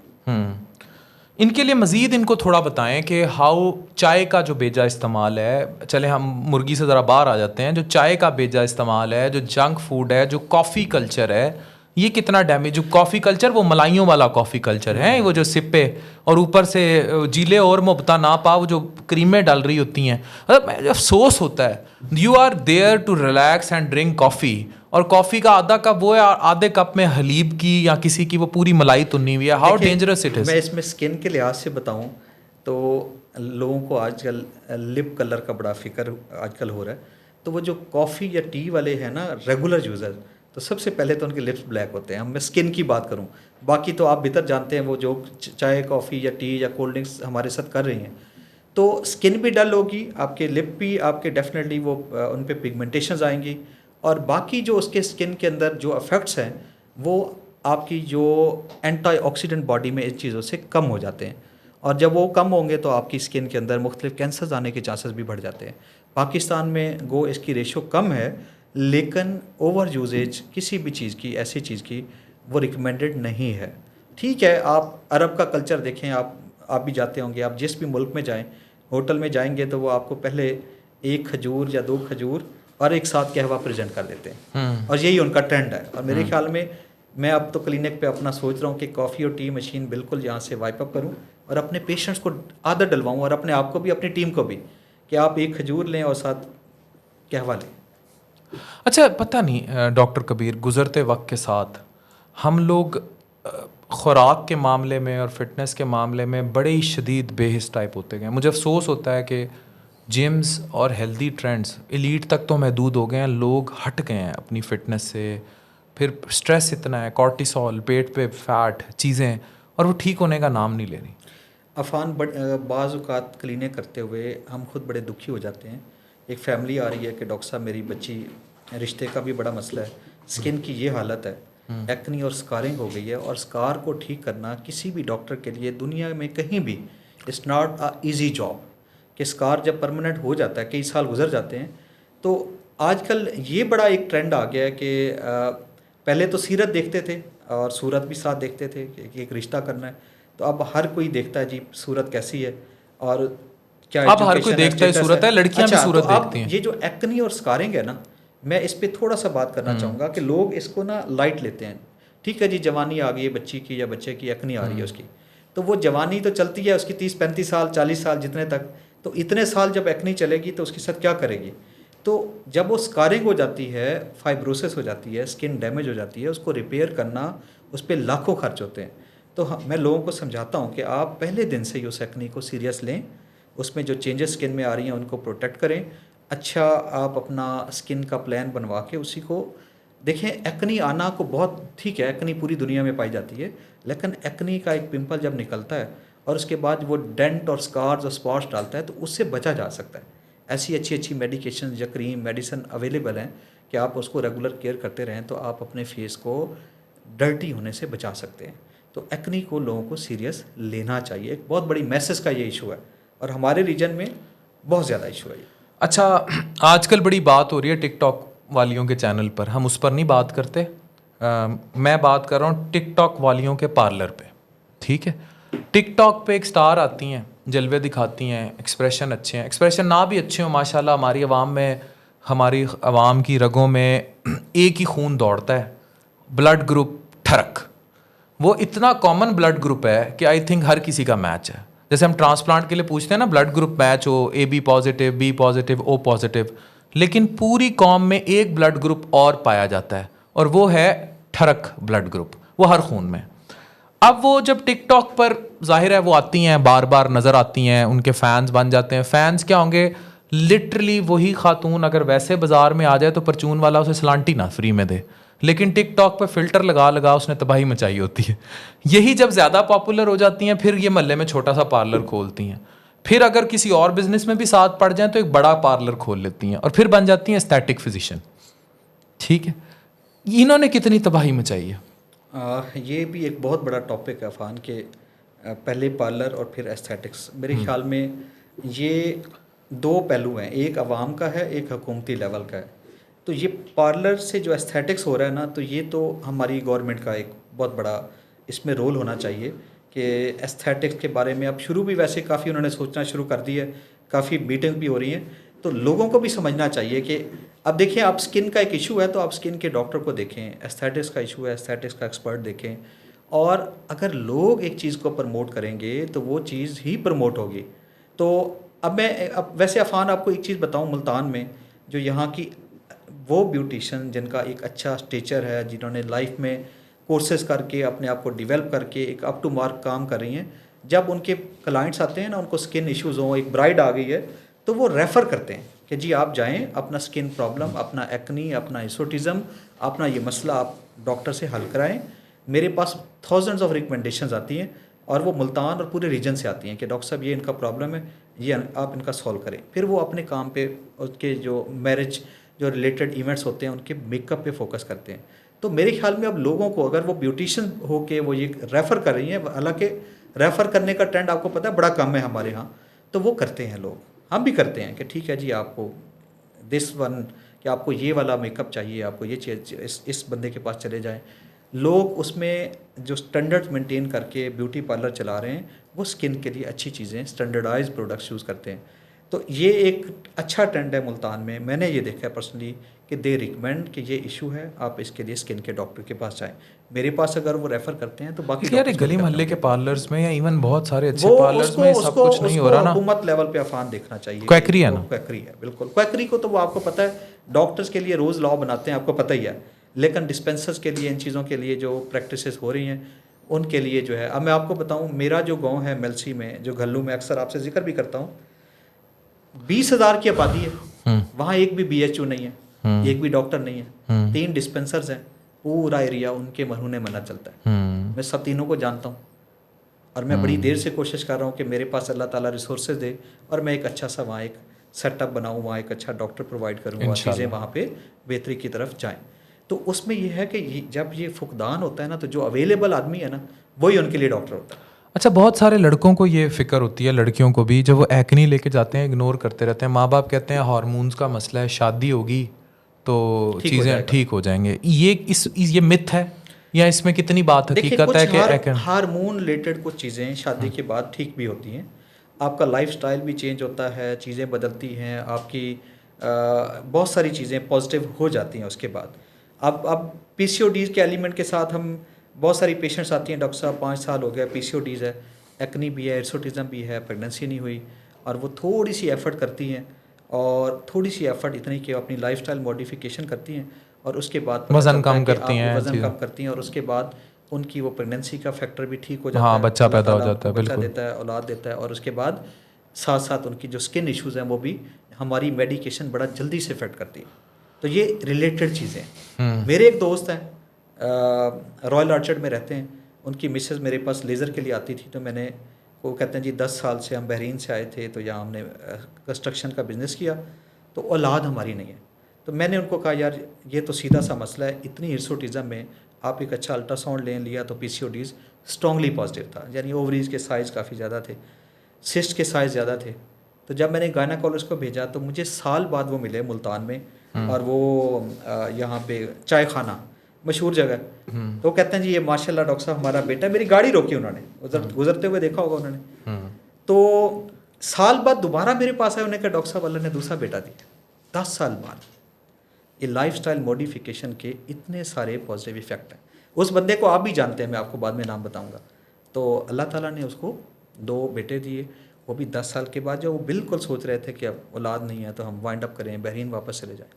[SPEAKER 1] इनके लिए मज़ीद इनको थोड़ा बताएं कि हाउ चाय का जो बेजा इस्तेमाल है, चले हम मुर्गी से ज़रा बाहर आ जाते हैं, जो चाय का बेजा इस्तेमाल है, जो जंक फूड है, जो कॉफ़ी कल्चर है, ये कितना डैमेज। जो कॉफ़ी कल्चर वो मलाइयों वाला कॉफ़ी कल्चर है, वो जो सिप्पे और ऊपर से जीले और मुबता ना पा वो जो क्रीमें डाल रही होती हैं। मतलब अफसोस होता है, you are there to relax and drink coffee और कॉफ़ी का आधा कप वो है, आधे कप में हलीब की या किसी की वो पूरी मलाई तुन्नी हुई है। How dangerous it is.
[SPEAKER 2] मैं इसमें स्किन के लिहाज से बताऊं तो लोगों को आजकल लिप कलर का बड़ा फिक्र आजकल हो रहा है। तो वो जो कॉफ़ी या टी वाले हैं ना रेगुलर यूज़र, तो सबसे पहले तो उनके लिप्स ब्लैक होते हैं। मैं स्किन की बात करूं, बाकी तो आप बेहतर जानते हैं वो जो चाय कॉफ़ी या टी या कोल्ड ड्रिंक्स हमारे साथ कर रही हैं, तो स्किन भी डल होगी, आपके लिप भी आपके डेफिनेटली वो उन पर पिगमेंटेशंस आएंगी और बाकी जो उसके स्किन के अंदर जो इफ़ेक्ट्स हैं वो आपकी जो एंटीऑक्सीडेंट बॉडी में इन चीज़ों से कम हो जाते हैं। और जब वो कम होंगे तो आपकी स्किन के अंदर मुख्तलिफ कैंसर्स आने के चांसेस भी बढ़ जाते हैं। पाकिस्तान में गो इसकी रेशो कम है, लेकिन ओवर यूजेज किसी भी चीज़ की, ऐसी चीज़ की वो रिकमेंडेड नहीं है। ठीक है, आप अरब का कल्चर देखें, आप भी जाते होंगे, आप जिस भी मुल्क में जाएं, होटल में जाएंगे तो वो आपको पहले 1 खजूर या 2 खजूर और एक साथ कहवा प्रेजेंट कर देते हैं और यही उनका ट्रेंड है। और मेरे ख्याल में मैं अब तो क्लिनिक पे अपना सोच रहा हूँ कि कॉफ़ी और टी मशीन बिल्कुल यहाँ से वाइप अप करूँ और अपने पेशेंट्स को आदत डलवाऊँ और अपने आप को भी, अपनी टीम को भी, कि आप 1 खजूर लें और साथ कहवा लें।
[SPEAKER 1] अच्छा, पता नहीं डॉक्टर कबीर, गुज़रते वक्त के साथ हम लोग ख़ुराक के मामले में और फिटनेस के मामले में बड़े ही शदीद बेहिस टाइप होते गए। मुझे अफसोस होता है कि जिम्स और हेल्दी ट्रेंड्स एलीट तक तो महदूद हो गए हैं, लोग हट गए हैं अपनी फ़िटनेस से। फिर स्ट्रेस इतना है, कॉर्टिसोल, पेट पे फैट चीज़ें, और वो ठीक होने का नाम नहीं ले रही।
[SPEAKER 2] अफान बाज़ औक़ात क्लिनिक करते हुए हम खुद बड़े दुखी हो जाते हैं। एक फैमिली आ रही है कि डॉक्टर साहब मेरी बच्ची, रिश्ते का भी बड़ा मसला है, स्किन की ये हालत है, एक्नी और स्कारिंग हो गई है, और स्कार को ठीक करना किसी भी डॉक्टर के लिए दुनिया में कहीं भी it's not a easy job. कि स्कार जब परमानेंट हो जाता है, कई साल गुजर जाते हैं, तो आजकल ये बड़ा एक ट्रेंड आ गया है कि पहले तो सीरत देखते थे और सूरत भी साथ देखते थे कि एक रिश्ता करना है, तो अब हर कोई देखता है जी सूरत कैसी है और क्या
[SPEAKER 1] अब हर कोई देखता है सूरत है, लड़कियां भी सूरत देखती हैं।
[SPEAKER 2] ये जो एक्नी और स्कारिंग है ना, मैं इस पर थोड़ा सा बात करना चाहूँगा कि लोग इसको ना लाइट लेते हैं। ठीक है जी, जवानी आ गई है बच्ची की या बच्चे की, एक्नी आ रही है उसकी, तो वो जवानी तो चलती है उसकी 30-35 साल 40 साल जितने तक, तो इतने साल जब एक्नी चलेगी तो उसके साथ क्या करेगी। तो जब वो स्कारिंग हो जाती है, फाइब्रोसिस हो जाती है, स्किन डैमेज हो जाती है, उसको रिपेयर करना, उस पर लाखों खर्च होते हैं। तो मैं लोगों को समझाता हूँ कि आप पहले दिन से ही उस एक्नी को सीरियस लें, उसमें जो चेंजेस स्किन में आ रही हैं उनको प्रोटेक्ट करें। अच्छा, आप अपना स्किन का प्लान बनवा के उसी को देखें। एक्नी आना को बहुत ठीक है, एक्नी पूरी दुनिया में पाई जाती है, लेकिन एक्नी का एक पिंपल जब निकलता है और उसके बाद वो डेंट और स्कार्स और स्पॉट्स डालता है, तो उससे बचा जा सकता है। ऐसी अच्छी अच्छी मेडिकेशन या क्रीम मेडिसिन अवेलेबल हैं कि आप उसको रेगुलर केयर करते रहें तो आप अपने फेस को डर्टी होने से बचा सकते हैं। तो एक्नी को लोगों को सीरियस लेना चाहिए। एक बहुत बड़ी मैसेज का ये इशू है और हमारे रीजन में बहुत ज़्यादा इशू है।
[SPEAKER 1] अच्छा, आजकल बड़ी बात हो रही है टिकटॉक वालियों के चैनल पर, हम उस पर नहीं बात करते। मैं बात कर रहा हूँ टिकटॉक वालियों के पार्लर पे। ठीक है, टिकटॉक पे एक स्टार आती हैं, जलवे दिखाती हैं, एक्सप्रेशन अच्छे हैं, एक्सप्रेशन ना भी अच्छे हो माशाल्लाह, हमारी आवाम में, हमारी आवाम की रगों में एक ही खून दौड़ता है, ब्लड ग्रुप ठरक। वो इतना कॉमन ब्लड ग्रुप है कि आई थिंक हर किसी का मैच है। जैसे हम ट्रांसप्लांट के लिए पूछते हैं ना, ब्लड ग्रुप मैच हो, AB positive, B positive, O positive, लेकिन पूरी कौम में एक ब्लड ग्रुप और पाया जाता है और वो है ठरक ब्लड ग्रुप, वो हर खून में। अब वो जब टिकटॉक पर जाहिर है वो आती हैं, बार बार नज़र आती हैं, उनके फैंस बन जाते हैं। फैंस क्या होंगे, लिटरली वही खातून अगर वैसे बाजार में आ जाए तो परचून वाला उसे सलांटी ना फ्री में दे, लेकिन टिकटॉक पे फिल्टर लगा लगा उसने तबाही मचाई होती है। यही जब ज़्यादा पॉपुलर हो जाती हैं फिर ये मोहल्ले में छोटा सा पार्लर खोलती हैं, फिर अगर किसी और बिजनेस में भी साथ पड़ जाएं तो एक बड़ा पार्लर खोल लेती हैं और फिर बन जाती हैं एस्थेटिक फिजिशियन। ठीक है, इन्होंने कितनी तबाही मचाई है।
[SPEAKER 2] ये भी एक बहुत बड़ा टॉपिक है अफान के, पहले पार्लर और फिर एस्थेटिक्स। मेरे ख्याल में ये दो पहलू हैं, एक अवाम का है, एक हुकूमती लेवल का है। तो ये पार्लर से जो एस्थेटिक्स हो रहा है ना, तो ये तो हमारी गवर्नमेंट का एक बहुत बड़ा इसमें रोल होना चाहिए कि एस्थेटिक्स के बारे में अब शुरू भी वैसे काफ़ी उन्होंने सोचना शुरू कर दी है, काफ़ी मीटिंग भी हो रही हैं। तो लोगों को भी समझना चाहिए कि अब देखिए, आप स्किन का एक इशू है तो आप स्किन के डॉक्टर को देखें, एस्थेटिक्स का इशू है एस्थेटिक्स का एक्सपर्ट देखें। और अगर लोग एक चीज़ को प्रमोट करेंगे तो वो चीज़ ही प्रमोट होगी। तो अब वैसे अफान आपको एक चीज़ बताऊं, मुल्तान में जो यहाँ की वो ब्यूटिशियन जिनका एक अच्छा स्टेचर है, जिन्होंने लाइफ में कोर्सेज करके अपने आप को डेवलप करके एक अप टू मार्क काम कर रही हैं, जब उनके क्लाइंट्स आते हैं ना, उनको स्किन इश्यूज़ हों, एक ब्राइड आ गई है, तो वो रेफ़र करते हैं कि जी आप जाएं, अपना स्किन प्रॉब्लम, अपना एक्नी, अपना हिसोटिज़म, अपना ये मसला आप डॉक्टर से हल कराएं। मेरे पास थाउजेंड्स ऑफ रिकमेंडेशंस आती हैं और वो मुल्तान और पूरे रीजन से आती हैं कि डॉक्टर साहब ये इनका प्रॉब्लम है, ये आप इनका सॉल्व करें। फिर वो अपने काम पे, उसके जो मैरिज जो रिलेटेड इवेंट्स होते हैं उनके मेकअप पे फोकस करते हैं। तो मेरे ख्याल में अब लोगों को, अगर वो ब्यूटिशियन हो के वो ये रेफ़र कर रही हैं, हालांकि रेफ़र करने का ट्रेंड आपको पता है बड़ा कम है हमारे यहाँ, तो वो करते हैं लोग, हम भी करते हैं कि ठीक है जी आपको दिस वन, कि आपको ये वाला मेकअप चाहिए, आपको ये चीज़, इस बंदे के पास चले जाएं। लोग उसमें जो स्टैंडर्ड्स मेंटेन करके ब्यूटी पार्लर चला रहे हैं, वो स्किन के लिए अच्छी चीज़ें, स्टैंडर्डाइज प्रोडक्ट्स यूज़ करते हैं। तो ये एक अच्छा ट्रेंड है मुल्तान में, मैंने ये देखा है पर्सनली कि दे रिकमेंड कि ये इशू है, आप इसके लिए स्किन के डॉक्टर के पास जाएं। मेरे पास अगर वो रेफ़र करते हैं तो बाकी
[SPEAKER 1] यार
[SPEAKER 2] डॉक्टर्स
[SPEAKER 1] गली
[SPEAKER 2] को
[SPEAKER 1] मोहल्ले के पार्लर्स में या इवन बहुत सारे अच्छे
[SPEAKER 2] वो
[SPEAKER 1] पार्लर्स में सब कुछ नहीं हो रहा ना।
[SPEAKER 2] हुकूमत लेवल पे अफान देखना चाहिए।
[SPEAKER 1] क्वैकरी है ना,
[SPEAKER 2] क्वैकरी है, बिल्कुल क्वैकरी को तो वो आपको पता है, डॉक्टर्स के लिए रोज़ लॉ बनाते हैं, आपको पता ही है, लेकिन डिस्पेंसर्स के लिए, इन चीज़ों के लिए जो प्रैक्टिसेस हो रही हैं उनके लिए जो है, अब मैं आपको बताऊं, मेरा जो गांव है मेलसी में, जो घल्लू में अक्सर आपसे जिक्र भी करता हूं, 20,000 की आबादी है, वहाँ एक भी BHO नहीं है, एक भी डॉक्टर नहीं है, 3 डिस्पेंसर्स हैं, पूरा एरिया उनके मरहूने मना चलता है। मैं सब तीनों को जानता हूँ और मैं बड़ी देर से कोशिश कर रहा हूँ कि मेरे पास अल्लाह ताला रिसोर्सेज दे और मैं एक अच्छा सा वहाँ एक सेटअप बनाऊँ, वहाँ एक अच्छा डॉक्टर प्रोवाइड करूँ और चीज़ें वहाँ पे बेहतरी की तरफ जाएँ। तो उसमें यह है कि जब ये फुकदान होता है ना, तो जो अवेलेबल आदमी है ना, वही उनके लिए डॉक्टर होता है।
[SPEAKER 1] अच्छा, बहुत सारे लड़कों को ये फिक्र होती है, लड़कियों को भी, जब वो एक्नी लेके जाते हैं इग्नोर करते रहते हैं, माँ बाप कहते हैं हार्मोन्स का मसला है, शादी होगी तो चीज़ें ठीक हो जाएंगे। ये मिथ है या इसमें कितनी बात हकीकत है कि
[SPEAKER 2] हार्मोन रिलेटेड कुछ चीज़ें शादी के बाद ठीक भी होती हैं, आपका लाइफस्टाइल भी चेंज होता है, चीज़ें बदलती हैं, आपकी बहुत सारी चीज़ें पॉजिटिव हो जाती हैं उसके बाद। अब PCODs के एलिमेंट के साथ हम, बहुत सारी पेशेंट्स आती हैं, डॉक्टर साहब 5 साल हो गया, PCODs है, एक्नी भी है, हिर्सुटिज्म भी है, प्रेगनेंसी नहीं हुई, और वो थोड़ी सी एफर्ट करती हैं, और थोड़ी सी एफर्ट इतनी कि अपनी लाइफस्टाइल मॉडिफिकेशन करती हैं और उसके बाद
[SPEAKER 1] वज़न कम करती हैं,
[SPEAKER 2] वज़न कम करती हैं, और उसके बाद उनकी वो प्रेगनेंसी का फैक्टर भी ठीक हो जाता
[SPEAKER 1] हाँ,
[SPEAKER 2] है,
[SPEAKER 1] बच्चा पैदा हो जाता है,
[SPEAKER 2] बच्चा देता है, औलाद देता है, और उसके बाद साथ साथ उनकी जो स्किन इश्यूज़ हैं वो भी हमारी मेडिकेशन बड़ा जल्दी से इफेक्ट करती है। तो ये रिलेटेड चीज़ें हैं। मेरे एक दोस्त हैं, रॉयल आर्चर्ड में रहते हैं, उनकी मिसेस मेरे पास लेज़र के लिए आती थी, तो मैंने, वो कहते हैं जी 10 साल से हम बहरीन से आए थे, तो यहाँ हमने कंस्ट्रक्शन का बिज़नेस किया, तो औलाद हमारी नहीं है। तो मैंने उनको कहा यार ये तो सीधा सा मसला है, इतनी हिर्सुटिज्म में आप एक अच्छा अल्ट्रासाउंड ले लिया तो PCODs स्ट्रॉन्गली पॉजिटिव था, यानी ओवरीज के साइज़ काफ़ी ज़्यादा थे, सिस्ट के साइज़ ज़्यादा थे। तो जब मैंने गायनाकोलॉजिस्ट को भेजा तो मुझे साल बाद वो मिले मुल्तान में, और वो यहाँ पे चाय खाना मशहूर जगह, तो कहते हैं जी ये माशाल्लाह डॉक्टर साहब हमारा बेटा, मेरी गाड़ी रोकी उन्होंने, गुजरते हुए देखा होगा उन्होंने, तो साल बाद दोबारा मेरे पास आए, उन्होंने कहा डॉक्टर साहब अल्लाह ने दूसरा बेटा दिया, 10 साल बाद। ये लाइफस्टाइल मॉडिफिकेशन के इतने सारे पॉजिटिव इफेक्ट हैं। उस बंदे को आप भी जानते हैं, मैं आपको बाद में नाम बताऊंगा। तो अल्लाह ताला ने उसको 2 बेटे दिए, वो भी 10 साल के बाद, जब वो बिल्कुल सोच रहे थे कि अब औलाद नहीं है तो हम वाइंड अप करें, बहरीन वापस चले जाएं।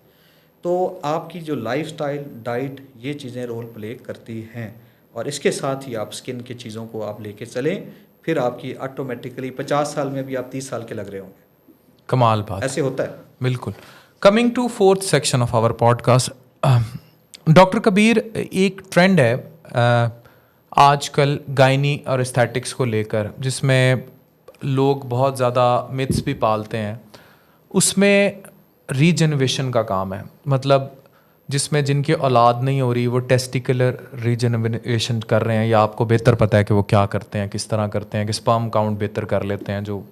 [SPEAKER 2] तो आपकी जो लाइफस्टाइल, डाइट, ये चीज़ें रोल प्ले करती हैं, और इसके साथ ही आप स्किन की चीज़ों को आप लेके चलें, फिर आपकी ऑटोमेटिकली 50 साल में भी आप 30 साल के लग रहे होंगे।
[SPEAKER 1] कमाल बात,
[SPEAKER 2] ऐसे होता है।
[SPEAKER 1] बिल्कुल। Coming to fourth section of our podcast, doctor Kabir, एक ट्रेंड है आजकल गायनी और एस्थेटिक्स को लेकर, जिसमें लोग बहुत ज़्यादा मिथ्स भी पालते हैं। उसमें रीजनरेशन का काम है, मतलब जिसमें जिनकी औलाद नहीं हो रही वो टेस्टिकुलर रीजनरेशन कर रहे हैं, या आपको बेहतर पता है कि वो क्या करते हैं, किस तरह करते हैं, कि स्पर्म काउंट बेहतर कर लेते हैं जो।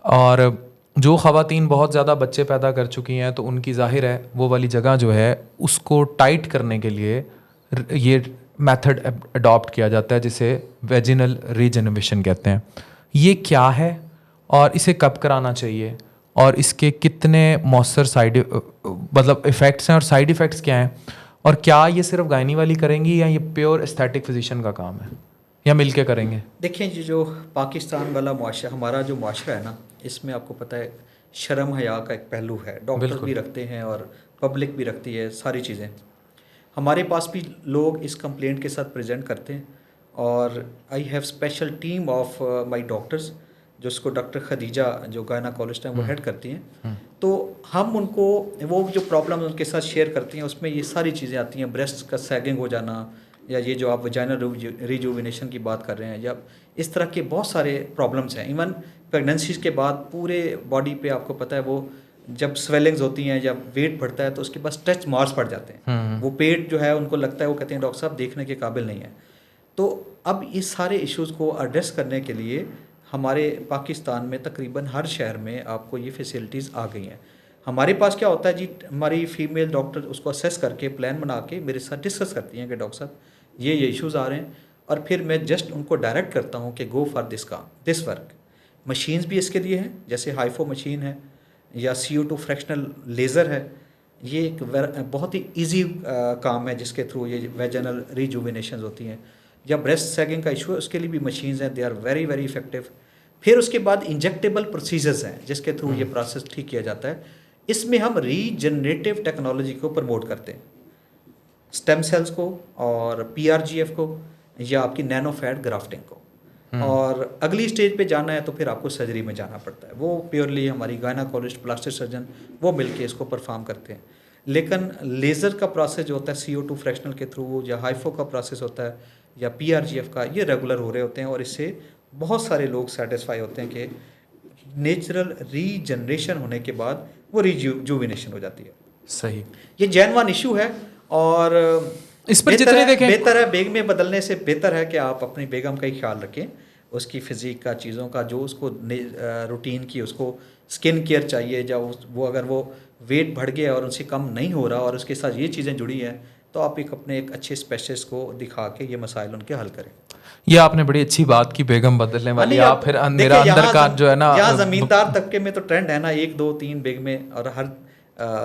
[SPEAKER 1] और जो ख़वातीन बहुत ज़्यादा बच्चे पैदा कर चुकी हैं तो उनकी ज़ाहिर है वो वाली जगह जो है उसको टाइट करने के लिए ये मेथड अडॉप्ट किया जाता है, जिसे वेजिनल रीजनरेशन कहते हैं। ये क्या है और इसे कब कराना चाहिए, और इसके कितने मौसर मतलब इफ़ेक्ट्स हैं और साइड इफ़ेक्ट्स क्या हैं, और क्या ये सिर्फ गायनी वाली करेंगी या ये प्योर एस्थेटिक फिजिशियन का काम है, या मिल के करेंगे?
[SPEAKER 2] देखें जी, जो पाकिस्तान वाला मुआशरा, हमारा जो मुआशरा है ना, इसमें आपको पता है शर्म हया का एक पहलू है। डॉक्टर भी रखते हैं और पब्लिक भी रखती है, सारी चीज़ें। हमारे पास भी लोग इस कंप्लेंट के साथ प्रेजेंट करते हैं, और I have special team of my doctors, जो उसको डॉक्टर खदीजा जो गायनाकोलॉजिस्ट हैं वो हेड करती हैं। तो हम उनको वो जो प्रॉब्लम उनके साथ शेयर करती हैं, उसमें ये सारी चीज़ें आती हैं, ब्रेस्ट का सैगिंग हो जाना, या ये जो आप वजाइनल रिजुविनेशन की बात कर रहे हैं, या इस तरह के बहुत सारे प्रॉब्लम्स हैं। इवन प्रेगनेंसीज के बाद पूरे बॉडी पे आपको पता है, वो जब स्वेलिंग्स होती हैं, जब वेट बढ़ता है तो उसके बाद स्ट्रेच मार्क्स पड़ जाते हैं। वो पेट जो है उनको लगता है, वो कहते हैं डॉक्टर साहब देखने के काबिल नहीं है। तो अब इस सारे इश्यूज़ को एड्रेस करने के लिए हमारे पाकिस्तान में तकरीबन हर शहर में आपको ये फैसिलिटीज़ आ गई हैं। हमारे पास क्या होता है जी, हमारी फीमेल डॉक्टर उसको असेस करके प्लान बना के मेरे साथ डिस्कस करती हैं कि डॉक्टर साहब ये इश्यूज़ आ रहे हैं, और फिर मैं जस्ट उनको डायरेक्ट करता हूँ कि go for this work. Machines भी इसके लिए हैं, जैसे हाइफो मशीन है या CO2 फ्रैक्शनल लेज़र है। ये एक बहुत ही ईजी काम है जिसके थ्रू ये वेजिनल रिजुविनेशन होती हैं। या ब्रेस्ट सैगिंग का इशू है, उसके लिए भी मशीन्स हैं, they are very very effective. फिर उसके बाद इंजेक्टेबल प्रोसीजर्स हैं जिसके थ्रू ये प्रोसेस ठीक किया जाता है। इसमें हम रीजनरेटिव टेक्नोलॉजी को प्रमोट करते हैं, स्टेम सेल्स को और PRGF को, या आपकी नैनो फैट ग्राफ्टिंग को। और अगली स्टेज पे जाना है तो फिर आपको सर्जरी में जाना पड़ता है। वो प्योरली हमारी गायनाकोलॉजिस्ट, प्लास्टिक सर्जन वो मिलके इसको परफॉर्म करते हैं। लेकिन लेज़र का प्रोसेस जो होता है CO2 फ्रैक्शनल के थ्रू, या हाइफो का प्रोसेस होता है, या PRGF का, ये रेगुलर हो रहे होते हैं, और इससे बहुत सारे लोग सेटिस्फाई होते हैं कि नेचुरल रीजनरेशन होने के बाद वो रिजुविनेशन हो जाती है।
[SPEAKER 1] सही,
[SPEAKER 2] ये जेन्युइन इशू है, और
[SPEAKER 1] इस पर जितने देखें
[SPEAKER 2] बेहतर है बेग में बदलने से बेहतर है कि आप अपनी बेगम का ही ख्याल रखें, उसकी फिजिक का, चीज़ों का, जो उसको रूटीन की उसको स्किन केयर चाहिए, या वो अगर वो वेट बढ़ गया और उनसे कम नहीं हो रहा और उसके साथ ये चीज़ें जुड़ी हैं, तो आप अपने एक अच्छे स्पेशलिस्ट को दिखा के ये मसाइल उनके हल करें।
[SPEAKER 1] ये आपने बड़ी अच्छी बात की, बेगम बदलने वाली। आप फिर मेरा अंदर का जो है ना,
[SPEAKER 2] यहाँ ज़मींदार तबके में तो ट्रेंड है ना 1 2 3 बेग में, और हर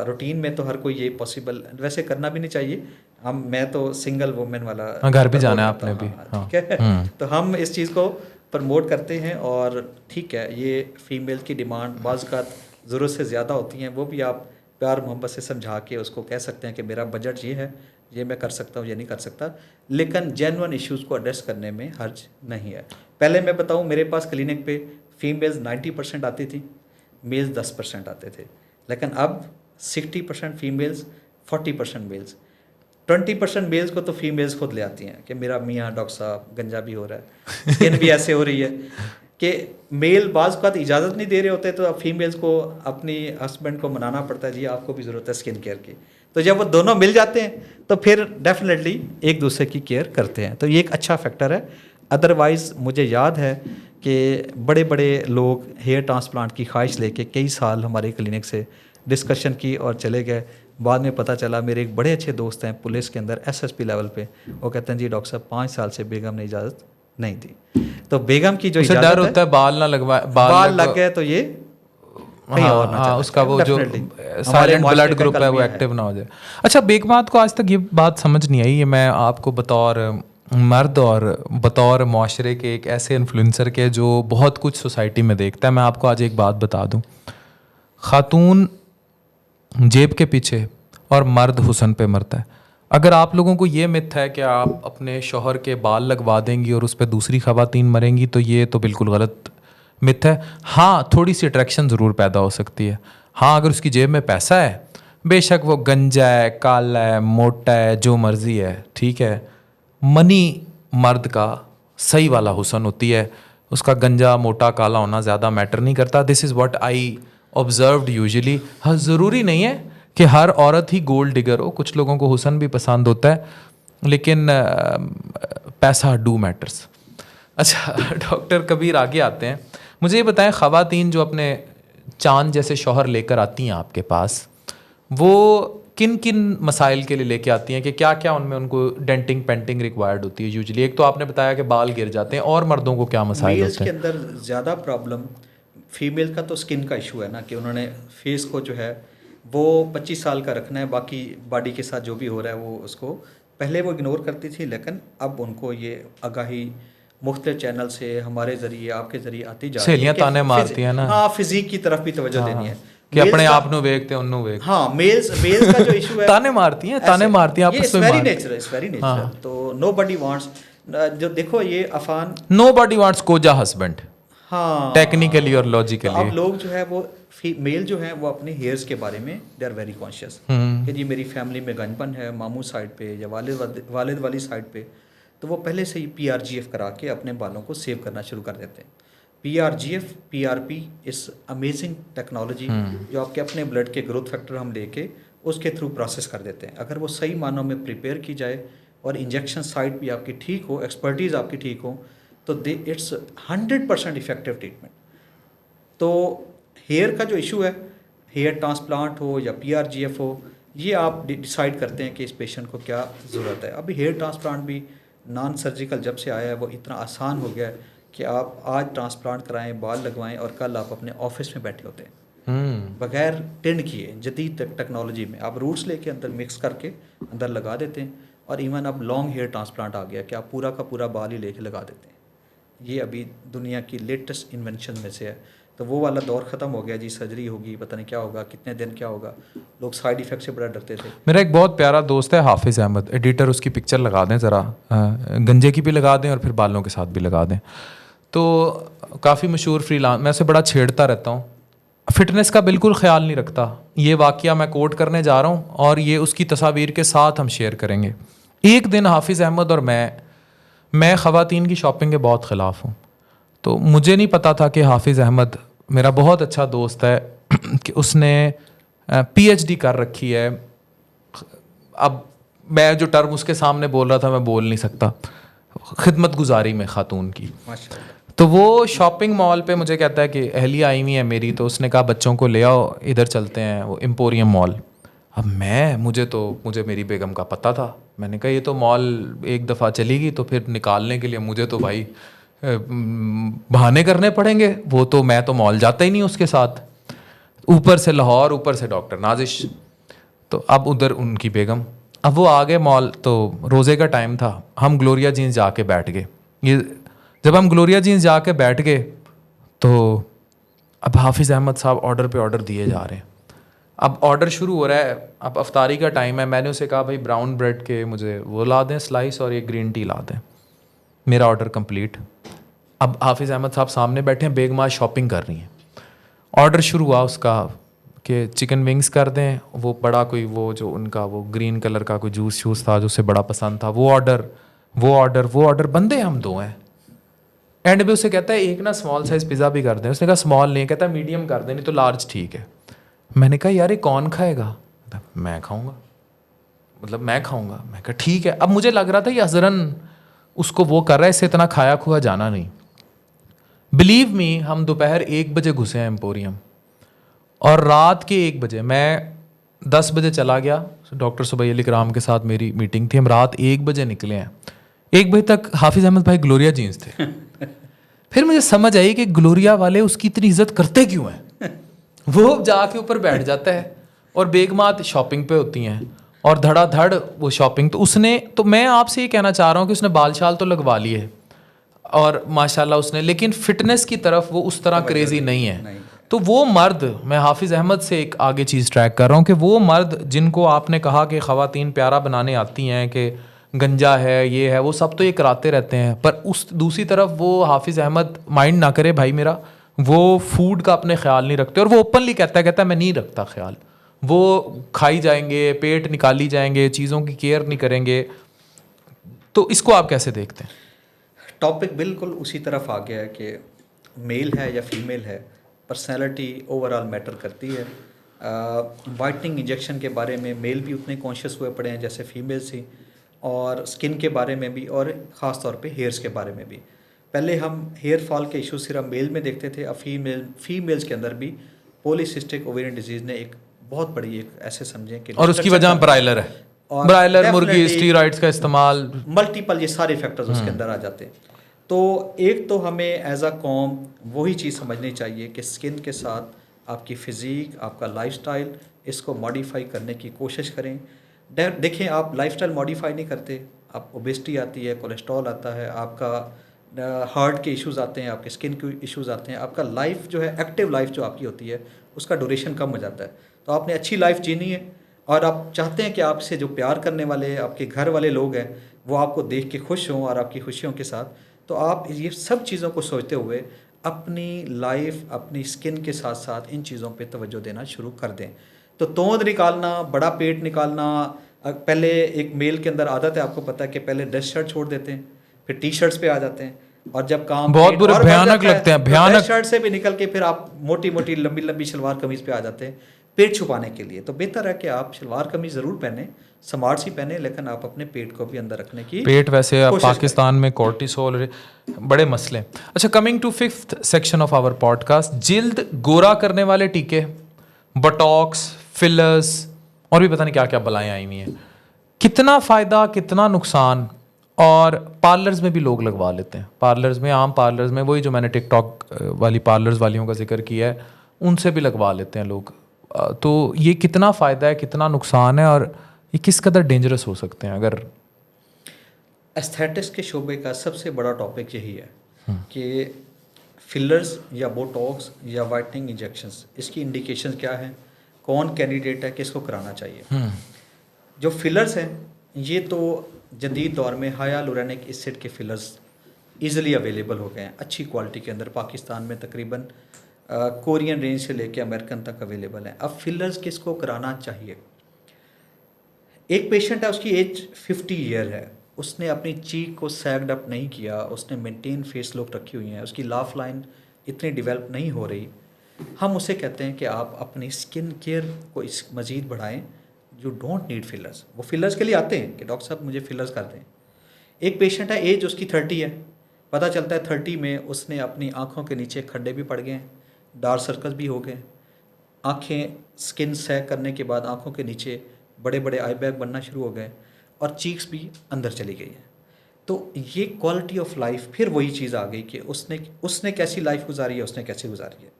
[SPEAKER 2] रूटीन में तो हर कोई ये पॉसिबल वैसे करना भी नहीं चाहिए। मैं तो सिंगल वुमेन वाला
[SPEAKER 1] घर भी जाना है आपने भी,
[SPEAKER 2] ठीक है। तो हम इस चीज़ को प्रमोट करते हैं, और ठीक है, ये फीमेल की डिमांड बाज़ का ज़रूरत से ज़्यादा होती हैं, वो भी आप प्यार मोहब्बत से समझा के उसको कह सकते हैं कि मेरा बजट ये है, ये मैं कर सकता हूँ, ये नहीं कर सकता। लेकिन जेन्युइन इश्यूज़ को एड्रेस करने में हर्ज नहीं है। पहले मैं बताऊँ, मेरे पास क्लिनिक पे फीमेल्स 90% आती थी, मेल्स 10% आते थे। लेकिन अब 60% फीमेल्स, 40% मेल्स। 20% मेल्स को तो फीमेल्स खुद ले आती हैं कि मेरा मियाँ डॉक्टर साहब गंजा भी हो रहा है, स्किन भी ऐसे हो रही है कि मेल बाज़ का इजाज़त नहीं दे रहे होते, तो अब फीमेल्स को अपनी हस्बैंड को मनाना पड़ता है, जी आपको भी ज़रूरत है स्किन केयर की। तो जब वो दोनों मिल जाते हैं तो फिर डेफिनेटली एक दूसरे की केयर करते हैं, तो ये एक अच्छा फैक्टर है। अदरवाइज़ मुझे याद है कि बड़े बड़े लोग हेयर ट्रांसप्लांट की ख्वाहिश लेके कई साल हमारे क्लिनिक से डिस्कशन की और चले गए। बाद में पता चला, मेरे एक बड़े अच्छे दोस्त हैं पुलिस के अंदर SSP लेवल पे, वो कहते हैं जी डॉक्टर साहब 5 साल से बेगम ने इजाज़त नहीं दी। तो बेगम की जो इजाज़त
[SPEAKER 1] डर होता है बाल ना लगवाए,
[SPEAKER 2] बाल लग गए तो ये कहीं और ना चला
[SPEAKER 1] उसका वो जो साइलेंट ब्लड ग्रुप है वो एक्टिव ना हो जाए। अच्छा, बेगमात को आज तक ये बात समझ नहीं आई, ये मैं आपको बतौर मर्द और बतौर माशरे के एक ऐसे इन्फ्लुएंसर के जो बहुत कुछ सोसाइटी में देखता है, मैं आपको आज एक बात बता दूं, खातून जेब के पीछे और मर्द हुस्न पे मरता है। अगर आप लोगों को ये मिथ है कि आप अपने शौहर के बाल लगवा देंगी और उस पर दूसरी खवातीन मरेंगी, तो ये तो बिल्कुल गलत मिथ है। हाँ, थोड़ी सी अट्रैक्शन ज़रूर पैदा हो सकती है। हाँ, अगर उसकी जेब में पैसा है, बेशक वो गंजा है, काला है, मोटा है, जो मर्जी है, ठीक है। मनी मर्द का सही वाला हुस्न होती है, उसका गंजा मोटा काला होना ज़्यादा मैटर नहीं करता। This is what I observed usually. हाँ, ज़रूरी नहीं है कि हर औरत ही गोल्ड डिगर हो, कुछ लोगों को हुस्न भी पसंद होता है, लेकिन पैसा डू मैटर्स। अच्छा, डॉक्टर कबीर आगे आते हैं। मुझे ये बताएं, ख़वातीन जो अपने चांद जैसे शौहर लेकर आती हैं आपके पास, वो किन किन मसाइल के लिए लेके आती हैं, कि क्या क्या उनमें उनको डेंटिंग पेंटिंग रिक्वायर्ड होती है यूजुअली? एक तो आपने बताया कि बाल गिर जाते हैं, और मर्दों को क्या मसाइल
[SPEAKER 2] मेल्स
[SPEAKER 1] होते
[SPEAKER 2] के
[SPEAKER 1] हैं?
[SPEAKER 2] अंदर ज़्यादा प्रॉब्लम फीमेल का तो स्किन का इशू है ना, कि उन्होंने फेस को जो है वो 25 साल का रखना है, बाकी बॉडी के साथ जो भी हो रहा है वो उसको पहले वो इग्नोर करती थी, लेकिन अब उनको ये आगाही मुख्तलिफ चैनल से, हमारे ज़रिए, आपके ज़रिए आती जा रही है।
[SPEAKER 1] सहेलियां ताने मारती हैं ना।
[SPEAKER 2] हाँ, फिजिक की तरफ भी तवज्जो देनी है
[SPEAKER 1] कि अपने आप नु वेखते उन्नु वेख।
[SPEAKER 2] हाँ, मेल्स का जो इशू है,
[SPEAKER 1] ताने मारती हैं आपस में।
[SPEAKER 2] Very natural, it's very natural. तो नोबडी वांट्स, जो देखो ये अफान,
[SPEAKER 1] नोबडी वांट्स कोजा हस्बैंड,
[SPEAKER 2] हाँ,
[SPEAKER 1] टेक्निकली और
[SPEAKER 2] तो
[SPEAKER 1] लॉजिकली।
[SPEAKER 2] अब लोग जो है वो मेल जो है वो अपने हेयर्स के बारे में दे आर वेरी कॉन्शियस कि जी मेरी फैमिली में गंजपन है, मामू साइड पे या वालिद वाली साइड पे, तो वो पहले से ही PRGF करा के अपने बालों को सेव करना शुरू कर देते हैं। PRGF, PRP इस अमेजिंग टेक्नोलॉजी जो आपके अपने ब्लड के ग्रोथ फैक्टर हम लेके उसके थ्रू प्रोसेस कर देते हैं। अगर वो सही मानों में प्रिपेयर की जाए और इंजेक्शन साइट भी आपकी ठीक हो, एक्सपर्टीज़ आपकी ठीक हो, तो इट्स 100% इफेक्टिव ट्रीटमेंट। तो हेयर का जो इशू है, हेयर ट्रांसप्लांट हो या PRGF हो, ये आप डिसाइड करते हैं कि इस पेशेंट को क्या ज़रूरत है। अभी हेयर ट्रांसप्लांट भी नॉन सर्जिकल जब से आया है वो इतना आसान हो गया है कि आप आज ट्रांसप्लांट कराएं, बाल लगवाएं और कल आप अपने ऑफिस में बैठे होते हैं बगैर टिंड किए। जदीद टेक्नोलॉजी में आप रूट्स लेके अंदर मिक्स करके अंदर लगा देते हैं, और इवन अब लॉन्ग हेयर ट्रांसप्लांट आ गया कि आप पूरा का पूरा बाल ही लेके लगा देते हैं। ये अभी दुनिया की लेटेस्ट इन्वेंशन में से है। तो वो वाला दौर ख़त्म हो गया जी, सर्जरी होगी, पता नहीं क्या होगा, कितने दिन क्या होगा, लोग साइड इफ़ेक्ट से बड़ा डरते थे।
[SPEAKER 1] मेरा एक बहुत प्यारा दोस्त है हाफिज़ अहमद, एडिटर, उसकी पिक्चर लगा दें ज़रा, गंजे की भी लगा दें और फिर बालों के साथ भी लगा दें। तो काफ़ी मशहूर फ्रीलांस, मैं उसे बड़ा छेड़ता रहता हूँ, फ़िटनेस का बिल्कुल ख्याल नहीं रखता। ये वाक़या मैं कोट करने जा रहा हूँ और ये उसकी तस्वीर के साथ हम शेयर करेंगे। एक दिन हाफिज़ अहमद और मैं ख़वातीन की शॉपिंग के बहुत ख़िलाफ़ हूँ, तो मुझे नहीं पता था कि हाफिज़ अहमद मेरा बहुत अच्छा दोस्त है कि उसने PhD कर रखी है। अब मैं जो टर्म उसके सामने बोल रहा था मैं बोल नहीं सकता, खिदमत गुजारी में ख़ातून की।
[SPEAKER 2] माशाल्लाह।
[SPEAKER 1] तो वो शॉपिंग मॉल पे मुझे कहता है कि अहलिया आई हुई है मेरी, तो उसने कहा बच्चों को ले आओ, इधर चलते हैं, वो एम्पोरियम मॉल। अब मुझे मेरी बेगम का पता था, मैंने कहा ये तो मॉल एक दफ़ा चलेगी तो फिर निकालने के लिए मुझे तो भाई बहाने करने पड़ेंगे, वो तो मैं तो मॉल जाता ही नहीं उसके साथ, ऊपर से लाहौर, ऊपर से डॉक्टर नाजिश। तो अब उधर उनकी बेगम, अब वो आ गए मॉल, तो रोज़े का टाइम था, हम ग्लोरिया जीन्स जाके बैठ गए। ये जब हम ग्लोरिया जीन्स जाके बैठ गए तो अब हाफिज़ अहमद साहब ऑर्डर पे ऑर्डर दिए जा रहे हैं। अब ऑर्डर शुरू हो रहा है, अब अफ्तारी का टाइम है। मैंने उसे कहा भाई ब्राउन ब्रेड के मुझे वो ला दें स्लाइस और ये ग्रीन टी ला दें। मेरा ऑर्डर कंप्लीट। अब हाफिज़ अहमद साहब सामने बैठे हैं, बेगमा शॉपिंग कर रही हैं। ऑर्डर शुरू हुआ उसका कि चिकन विंग्स कर दें, वो बड़ा कोई वो जो उनका वो ग्रीन कलर का कोई जूस शूस था जो उसे बड़ा पसंद था, वो ऑर्डर बंदे हम दो हैं। एंड में उसे कहता है एक ना स्मॉल साइज़ पिज़्ज़ा भी कर दें। उसने कहा स्मॉल नहीं, कहता मीडियम कर दें, नहीं तो लार्ज ठीक है। मैंने कहा यार ये कौन खाएगा? मैं खाऊंगा, मतलब मैं खाऊंगा। मैं कहा ठीक है। अब मुझे लग रहा था ये हज़रन उसको वो कर रहा है, इससे इतना खाया खुआ जाना नहीं। बिलीव मी, हम दोपहर 1 बजे घुसे हैं एम्पोरियम और रात के 1 बजे, मैं 10 बजे चला गया, डॉक्टर सुबैह अली कराम के साथ मेरी मीटिंग थी, हम रात 1 बजे निकले हैं। 1 बजे तक हाफिज़ अहमद भाई ग्लोरिया जीन्स थे। फिर मुझे समझ आई कि ग्लोरिया वाले उसकी इतनी इज्जत करते क्यों हैं। वो जाके ऊपर बैठ जाता है और बेगमात शॉपिंग पे होती हैं और धड़ाधड़ वो शॉपिंग। तो उसने, तो मैं आपसे ये कहना चाह रहा हूँ कि उसने बाल शाल तो लगवा लिए और माशाल्लाह उसने, लेकिन फिटनेस की तरफ वो उस तरह क्रेजी नहीं है। तो वो मर्द, मैं हाफिज़ अहमद से एक आगे चीज़ ट्रैक कर रहा हूँ कि वो मर्द जिनको आपने कहा कि ख़वातीन प्यारा बनाने आती हैं, कि गंजा है, ये है, वो सब तो ये कराते रहते हैं, पर उस दूसरी तरफ वो हाफिज़ अहमद, माइंड ना करे भाई मेरा, वो फूड का अपने ख्याल नहीं रखते, और वो ओपनली कहता है मैं नहीं रखता ख्याल। वो खाई जाएंगे, पेट निकाली जाएंगे, चीज़ों की केयर नहीं करेंगे। तो इसको आप कैसे देखते हैं?
[SPEAKER 2] टॉपिक बिल्कुल उसी तरफ आ गया है कि मेल है या फीमेल है, पर्सनैलिटी ओवरऑल मैटर करती है। वाइटनिंग इंजेक्शन के बारे में मेल भी उतने कॉन्शियस हुए पड़े हैं जैसे फीमेल्स ही, और स्किन के बारे में भी, और ख़ास तौर पे हेयर्स के बारे में भी। पहले हम हेयर फॉल के इशू सिर्फ मेल में देखते थे, अब फीमेल्स के अंदर भी पॉलीसिस्टिक ओवेरियन डिजीज़ ने एक बहुत बड़ी, एक ऐसे समझें कि,
[SPEAKER 1] और उसकी वजह ब्रायलर है,
[SPEAKER 2] और
[SPEAKER 1] ब्रायलर मुर्गी, स्टीरॉइड्स का इस्तेमाल,
[SPEAKER 2] मल्टीपल ये सारे फैक्टर्स उसके अंदर आ जाते हैं। तो एक तो हमें एज अ कॉम वही चीज़ समझनी चाहिए कि स्किन के साथ आपकी फ़िज़ीक, आपका लाइफस्टाइल, इसको मॉडिफाई करने की कोशिश करें। देखें, आप लाइफस्टाइल मॉडिफाई नहीं करते, आप ओबेसिटी आती है, कोलेस्ट्रॉल आता है, आपका हार्ट के इश्यूज़ आते हैं, आपके स्किन के इश्यूज़ आते हैं, आपका लाइफ जो है, एक्टिव लाइफ जो आपकी होती है, उसका ड्यूरेशन कम हो जाता है। तो आपने अच्छी लाइफ जीनी है, और आप चाहते हैं कि आपसे जो प्यार करने वाले आपके घर वाले लोग हैं वो आपको देख के खुश हों और आपकी खुशियों के साथ, तो आप ये सब चीज़ों को सोचते हुए अपनी लाइफ, अपनी स्किन के साथ साथ इन चीज़ों पे तवज्जो देना शुरू कर दें। तो तोंद निकालना, बड़ा पेट निकालना, पहले एक मेल के अंदर आदत है, आपको पता है कि पहले ड्रेस शर्ट छोड़ देते हैं, फिर टी शर्ट्स पे आ जाते हैं, और जब काम
[SPEAKER 1] बहुत बुरे, भयानक लगते हैं, भयानक।
[SPEAKER 2] शर्ट से भी निकल के फिर आप मोटी मोटी लंबी लंबी शलवार कमीज़ पे आ जाते हैं पेट छुपाने के लिए। तो बेहतर है कि आप शलवार कमीज़ ज़रूर पहने, स्मार्ट सी पहने, लेकिन आप अपने पेट को भी अंदर रखने की
[SPEAKER 1] पेट, वैसे अब
[SPEAKER 2] कोशिश
[SPEAKER 1] पाकिस्तान में कोर्टिसोल, बड़े मसले। अच्छा, coming to 5th section of our podcast, जिल्द गोरा करने वाले टीके, बोटॉक्स, फिलर्स, और भी पता नहीं क्या क्या बलाएं आई हुई हैं, कितना फ़ायदा कितना नुकसान? और पार्लर्स में भी लोग लगवा लेते हैं, पार्लर्स में, आम पार्लर्स में, वही जो मैंने टिकटॉक वाली पार्लर्स वालियों का जिक्र किया है, उनसे भी लगवा लेते हैं लोग। तो ये कितना फ़ायदा है, कितना नुकसान है, और ये किस कदर डेंजरस हो सकते हैं? अगर
[SPEAKER 2] एस्थेटिक्स के शोबे का सबसे बड़ा टॉपिक यही है कि फिलर्स या बोटॉक्स या वाइटनिंग इंजेक्शंस, इसकी इंडिकेशन क्या है, कौन कैंडिडेट है, किसको कराना चाहिए। जो फिलर्स हैं ये तो जदीद दौर में हाइयालुरोनिक एसिड के फिलर्स ईज़िली अवेलेबल हो गए हैं, अच्छी क्वालिटी के अंदर। पाकिस्तान में तकरीबन कोरियन रेंज से लेके अमेरिकन तक अवेलेबल है। अब फिलर्स किसको कराना चाहिए? एक पेशेंट है, उसकी एज 50 ईयर है, उसने अपनी चीक को सैग्ड अप नहीं किया, उसने मेंटेन फेस लुक रखी हुई है, उसकी लाफ लाइन इतनी डेवलप नहीं हो रही, हम उसे कहते हैं कि आप अपनी स्किन केयर को इस मज़ीद बढ़ाएं। You don't need fillers. वो फिलर्स के लिए आते हैं कि डॉक्टर साहब मुझे फिलर्स कर दें। एक पेशेंट है, एज उसकी 30 है, पता चलता है 30 में उसने अपनी आँखों के नीचे खड्डे भी पड़ गए हैं, डार्क सर्कल्स भी हो गए, आँखें स्किन सैग करने के बाद आँखों के नीचे बड़े बड़े आई बैग बनना शुरू हो गए, और चीक्स भी अंदर चली गई है। तो ये क्वालिटी ऑफ लाइफ फिर वही चीज़ आ गई कि उसने कैसी लाइफ गुजारी है, उसने कैसे गुजारी है।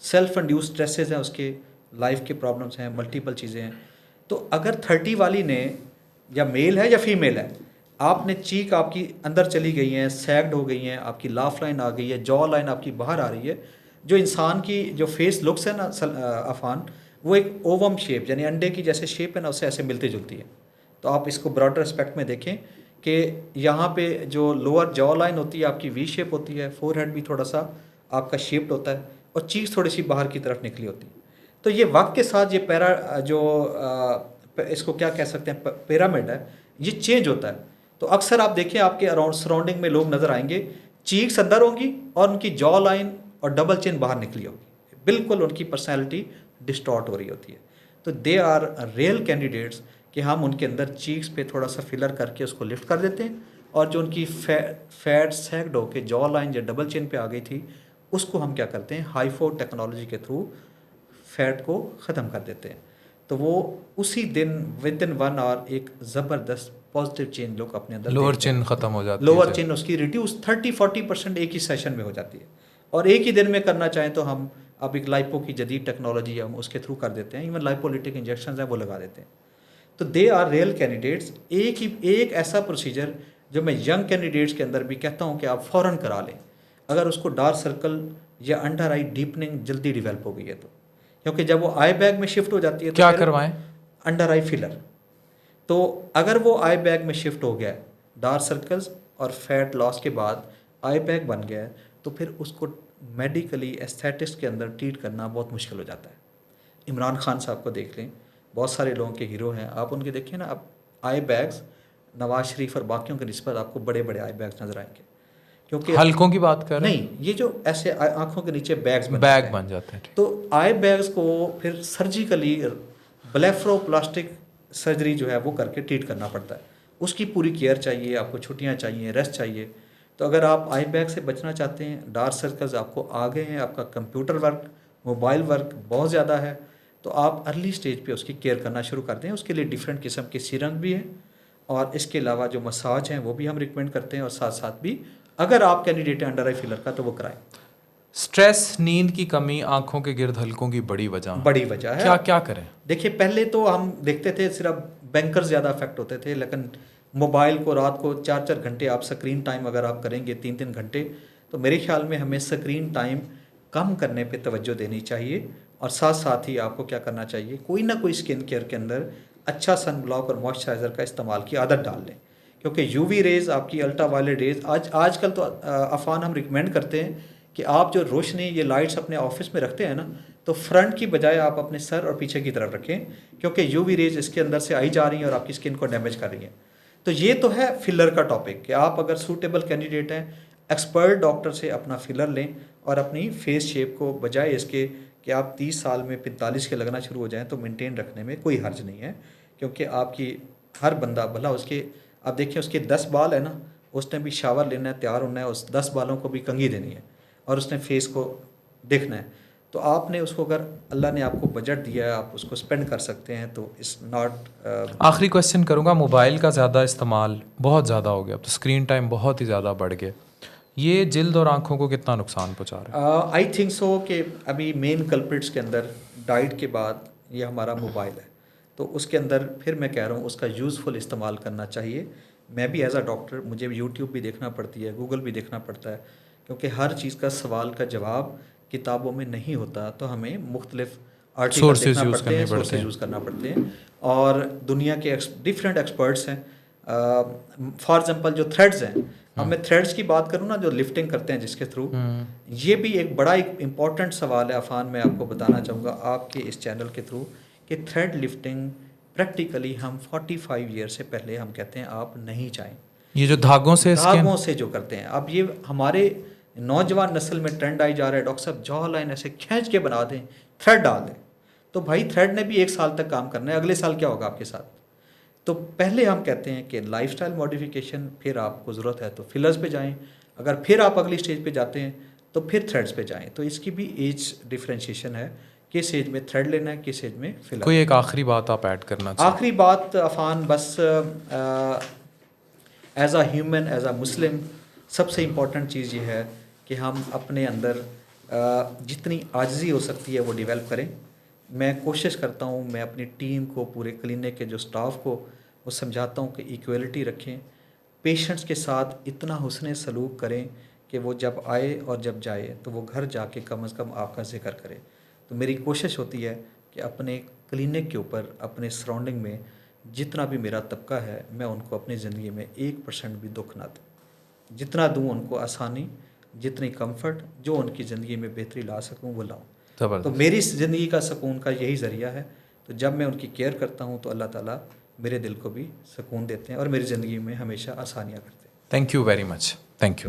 [SPEAKER 2] सेल्फ इंड्यूस स्ट्रेसेस हैं, उसके लाइफ के प्रॉब्लम्स हैं, मल्टीपल चीज़ें हैं। तो अगर 30 वाली ने, या मेल है या फीमेल है, आपने चीक आपकी अंदर चली गई हैं, सैग्ड हो गई हैं, आपकी लाफ लाइन आ गई है, जॉ लाइन आपकी बाहर आ रही है, जो इंसान की जो फेस लुक्स है ना अफान, वो एक ओवम शेप यानी अंडे की जैसे शेप है ना, उससे ऐसे मिलती जुलती है। तो आप इसको ब्रॉडर एस्पेक्ट में देखें कि यहाँ पे जो लोअर जॉ लाइन होती है आपकी वी शेप होती है, फोरहेड भी थोड़ा सा आपका शेप्ड होता है, और चीज़ थोड़ी सी बाहर की तरफ निकली होती है। तो ये वक्त के साथ ये इसको क्या कह सकते हैं, पिरामिड है, ये चेंज होता है। तो अक्सर आप देखें आपके अराउंड सराउंडिंग में लोग नज़र आएंगे, चीक्स अंदर होंगी और उनकी जॉ लाइन और डबल चिन बाहर निकली होगी, बिल्कुल उनकी पर्सनैलिटी डिस्टॉर्ट हो रही होती है। तो दे आर रियल कैंडिडेट्स कि हम उनके अंदर चीक्स पे थोड़ा सा फिलर करके उसको लिफ्ट कर देते हैं, और जो उनकी फैट सैग्ड होके जॉ लाइन या डबल चिन पे आ गई थी, उसको हम क्या करते हैं, हाइफो टेक्नोलॉजी के थ्रू फैट को ख़त्म कर देते हैं। तो वो उसी दिन विद इन 1 आवर एक ज़बरदस्त पॉजिटिव चेंज लोग अपने अंदर,
[SPEAKER 1] लोअर चिन ख़त्म हो जाती है,
[SPEAKER 2] लोअर चिन उसकी रिड्यूस 30-40% एक ही सेशन में हो जाती है। और एक ही दिन में करना चाहें तो हम अब एक लाइपो की जदीद टेक्नोलॉजी हम उसके थ्रू कर देते हैं, इवन लाइपोलिटिक इंजेक्शन हैं वो लगा देते हैं। तो दे आर रियल कैंडिडेट्स। एक ऐसा प्रोसीजर जो मैं यंग कैंडिडेट्स के अंदर भी कहता हूँ कि आप फ़ौरन करा लें, अगर उसको डार्क सर्कल या अंडर आई डीपनिंग जल्दी डेवलप हो गई है तो, क्योंकि जब वो आई बैग में शिफ्ट हो जाती है तो
[SPEAKER 1] क्या
[SPEAKER 2] फिर
[SPEAKER 1] करवाएं?
[SPEAKER 2] अंडर आई फिलर। तो अगर वो आई बैग में शिफ्ट हो गया, डार्क सर्कल्स और फैट लॉस के बाद आई बैग बन गया है, तो फिर उसको मेडिकली एस्थेटिक्स के अंदर ट्रीट करना बहुत मुश्किल हो जाता है। इमरान खान साहब को देख लें, बहुत सारे लोगों के हीरो हैं, आप उनके देखिए ना, आप आई बैग्स नवाज शरीफ और बाकियों के निस्बत आपको बड़े बड़े आई बैग्स नजर आएंगे, क्योंकि
[SPEAKER 1] हल्कों की बात कर रहे हैं?
[SPEAKER 2] नहीं, ये जो ऐसे आंखों के नीचे बैग्स
[SPEAKER 1] बन जाते हैं।
[SPEAKER 2] तो आई बैग्स को फिर सर्जिकली ब्लेफरोप्लास्टिक सर्जरी जो है वो करके ट्रीट करना पड़ता है, उसकी पूरी केयर चाहिए, आपको छुट्टियां चाहिए, रेस्ट चाहिए। तो अगर आप आई बैग से बचना चाहते हैं, डार्क सर्कल्स आपको आ गए हैं, आपका कंप्यूटर वर्क, मोबाइल वर्क बहुत ज़्यादा है, तो आप अर्ली स्टेज पे उसकी केयर करना शुरू कर दें। उसके लिए डिफरेंट किस्म के सीरम भी हैं, और इसके अलावा जो मसाज हैं वो भी हम रिकमेंड करते हैं, और साथ साथ भी अगर आप कैंडिडेट हैं अंडर आई फिलर का तो वो कराएं।
[SPEAKER 1] स्ट्रेस, नींद की कमी आंखों के गिर्द हल्कों की बड़ी वजह
[SPEAKER 2] है।
[SPEAKER 1] क्या क्या करें?
[SPEAKER 2] देखिए, पहले तो हम देखते थे सिर्फ बैंकर ज़्यादा अफेक्ट होते थे, लेकिन मोबाइल को रात को 4-4 घंटे आप स्क्रीन टाइम अगर आप करेंगे 3-3 घंटे, तो मेरे ख्याल में हमें स्क्रीन टाइम कम करने पे तवज्जो देनी चाहिए। और साथ साथ ही आपको क्या करना चाहिए, कोई ना कोई स्किन केयर के अंदर अच्छा सन ब्लॉक और मॉइस्चराइज़र का इस्तेमाल की आदत डाल लें, क्योंकि यूवी रेज़, आपकी अल्ट्रा वायलेट रेज़, आजकल तो अफ़ान हम रिकमेंड करते हैं कि आप जो रोशनी, ये लाइट्स अपने ऑफिस में रखते हैं ना, तो फ्रंट की बजाय आप अपने सर और पीछे की तरफ रखें, क्योंकि यूवी रेज इसके अंदर से आई जा रही हैं और आपकी स्किन को डैमेज कर रही हैं। तो ये तो है फिलर का टॉपिक, कि आप अगर सूटेबल कैंडिडेट हैं, एक्सपर्ट डॉक्टर से अपना फिलर लें, और अपनी फेस शेप को बजाय इसके कि आप 30 साल में 45 के लगना शुरू हो जाएं, तो मेंटेन रखने में कोई हर्ज नहीं है। क्योंकि आपकी हर बंदा भला उसके, आप देखिए उसके 10 बाल है ना, उसने भी शावर लेना है, तैयार होना है, उस 10 बालों को भी कंघी देनी है, और उसने फेस को देखना है। तो आपने उसको, अगर अल्लाह ने आपको बजट दिया है, आप उसको स्पेंड कर सकते हैं, तो इट्स नॉट।
[SPEAKER 1] आखिरी क्वेश्चन करूँगा, मोबाइल का ज़्यादा इस्तेमाल बहुत ज़्यादा हो गया, अब तो स्क्रीन टाइम बहुत ही ज़्यादा बढ़ गया, ये जिल्द और आंखों को कितना नुकसान पहुँचा रहा है?
[SPEAKER 2] आई थिंक सो कि अभी मेन कल्प्रिट्स के अंदर डाइट के बाद ये हमारा मोबाइल है, तो उसके अंदर फिर मैं कह रहा हूँ उसका यूज़फुल इस्तेमाल करना चाहिए। मैं भी एज अ डॉक्टर, मुझे यूट्यूब भी देखना पड़ती है, गूगल भी देखना पड़ता है, क्योंकि हर चीज़ का सवाल का जवाब किताबों में नहीं होता, तो हमें मुख्तलिफ आर्टिकल देखना पड़ते हैं, सोर्सेज यूज़ करना पड़ते हैं, और दुनिया के डिफरेंट एक्सपर्ट्स हैं। फॉर एग्जांपल जो थ्रेड्स हैं, अब मैं थ्रेड्स की बात करूँ ना, जो लिफ्टिंग करते हैं जिसके थ्रू, ये भी एक बड़ा एक इम्पॉर्टेंट सवाल है अफान, मैं आपको बताना चाहूँगा आपके इस चैनल के थ्रू, कि थ्रेड लिफ्टिंग प्रैक्टिकली हम 45 ईयर से पहले हम कहते हैं आप नहीं चाहें।
[SPEAKER 1] ये जो धागों से
[SPEAKER 2] जो करते हैं, अब ये हमारे नौजवान नस्ल में ट्रेंड आई जा रहा है, डॉक्टर साहब जॉ लाइन ऐसे खींच के बना दें, थ्रेड डाल दें। तो भाई थ्रेड ने भी 1 साल तक काम करना है, अगले साल क्या होगा आपके साथ? तो पहले हम कहते हैं कि लाइफस्टाइल मॉडिफिकेशन, फिर आपको ज़रूरत है तो फिलर्स पे जाएं, अगर फिर आप अगली स्टेज पे जाते हैं तो फिर थ्रेड्स पे जाएं। तो इसकी भी एज डिफरेंशिएशन है, किस एज में थ्रेड लेना है, किस एज में फिलर।
[SPEAKER 1] कोई एक आखिरी बात आप ऐड करना चाहिए?
[SPEAKER 2] आखिरी बात अफान, बस as a human, as a Muslim, सबसे इम्पॉर्टेंट चीज़ ये है कि हम अपने अंदर जितनी आजिज़ी हो सकती है वो डेवलप करें। मैं कोशिश करता हूँ, मैं अपनी टीम को, पूरे क्लिनिक के जो स्टाफ को वो समझाता हूँ कि इक्वलिटी रखें, पेशेंट्स के साथ इतना हुस्न सलूक करें कि वो जब आए और जब जाए तो वो घर जाके कम से कम आपका जिक्र करे। तो मेरी कोशिश होती है कि अपने क्लिनिक के ऊपर, अपने सराउंडिंग में जितना भी मेरा तबका है, मैं उनको अपनी ज़िंदगी में 1% भी दुख ना दूँ, जितना दूँ उनको आसानी, जितनी कंफर्ट, जो उनकी ज़िंदगी में बेहतरी ला सकूँ वो लाऊँ। तो मेरी ज़िंदगी का सुकून का यही ज़रिया है। तो जब मैं उनकी केयर करता हूँ तो अल्लाह ताला मेरे दिल को भी सुकून देते हैं और मेरी ज़िंदगी में हमेशा आसानियाँ करते हैं।
[SPEAKER 1] Thank you very much. Thank you.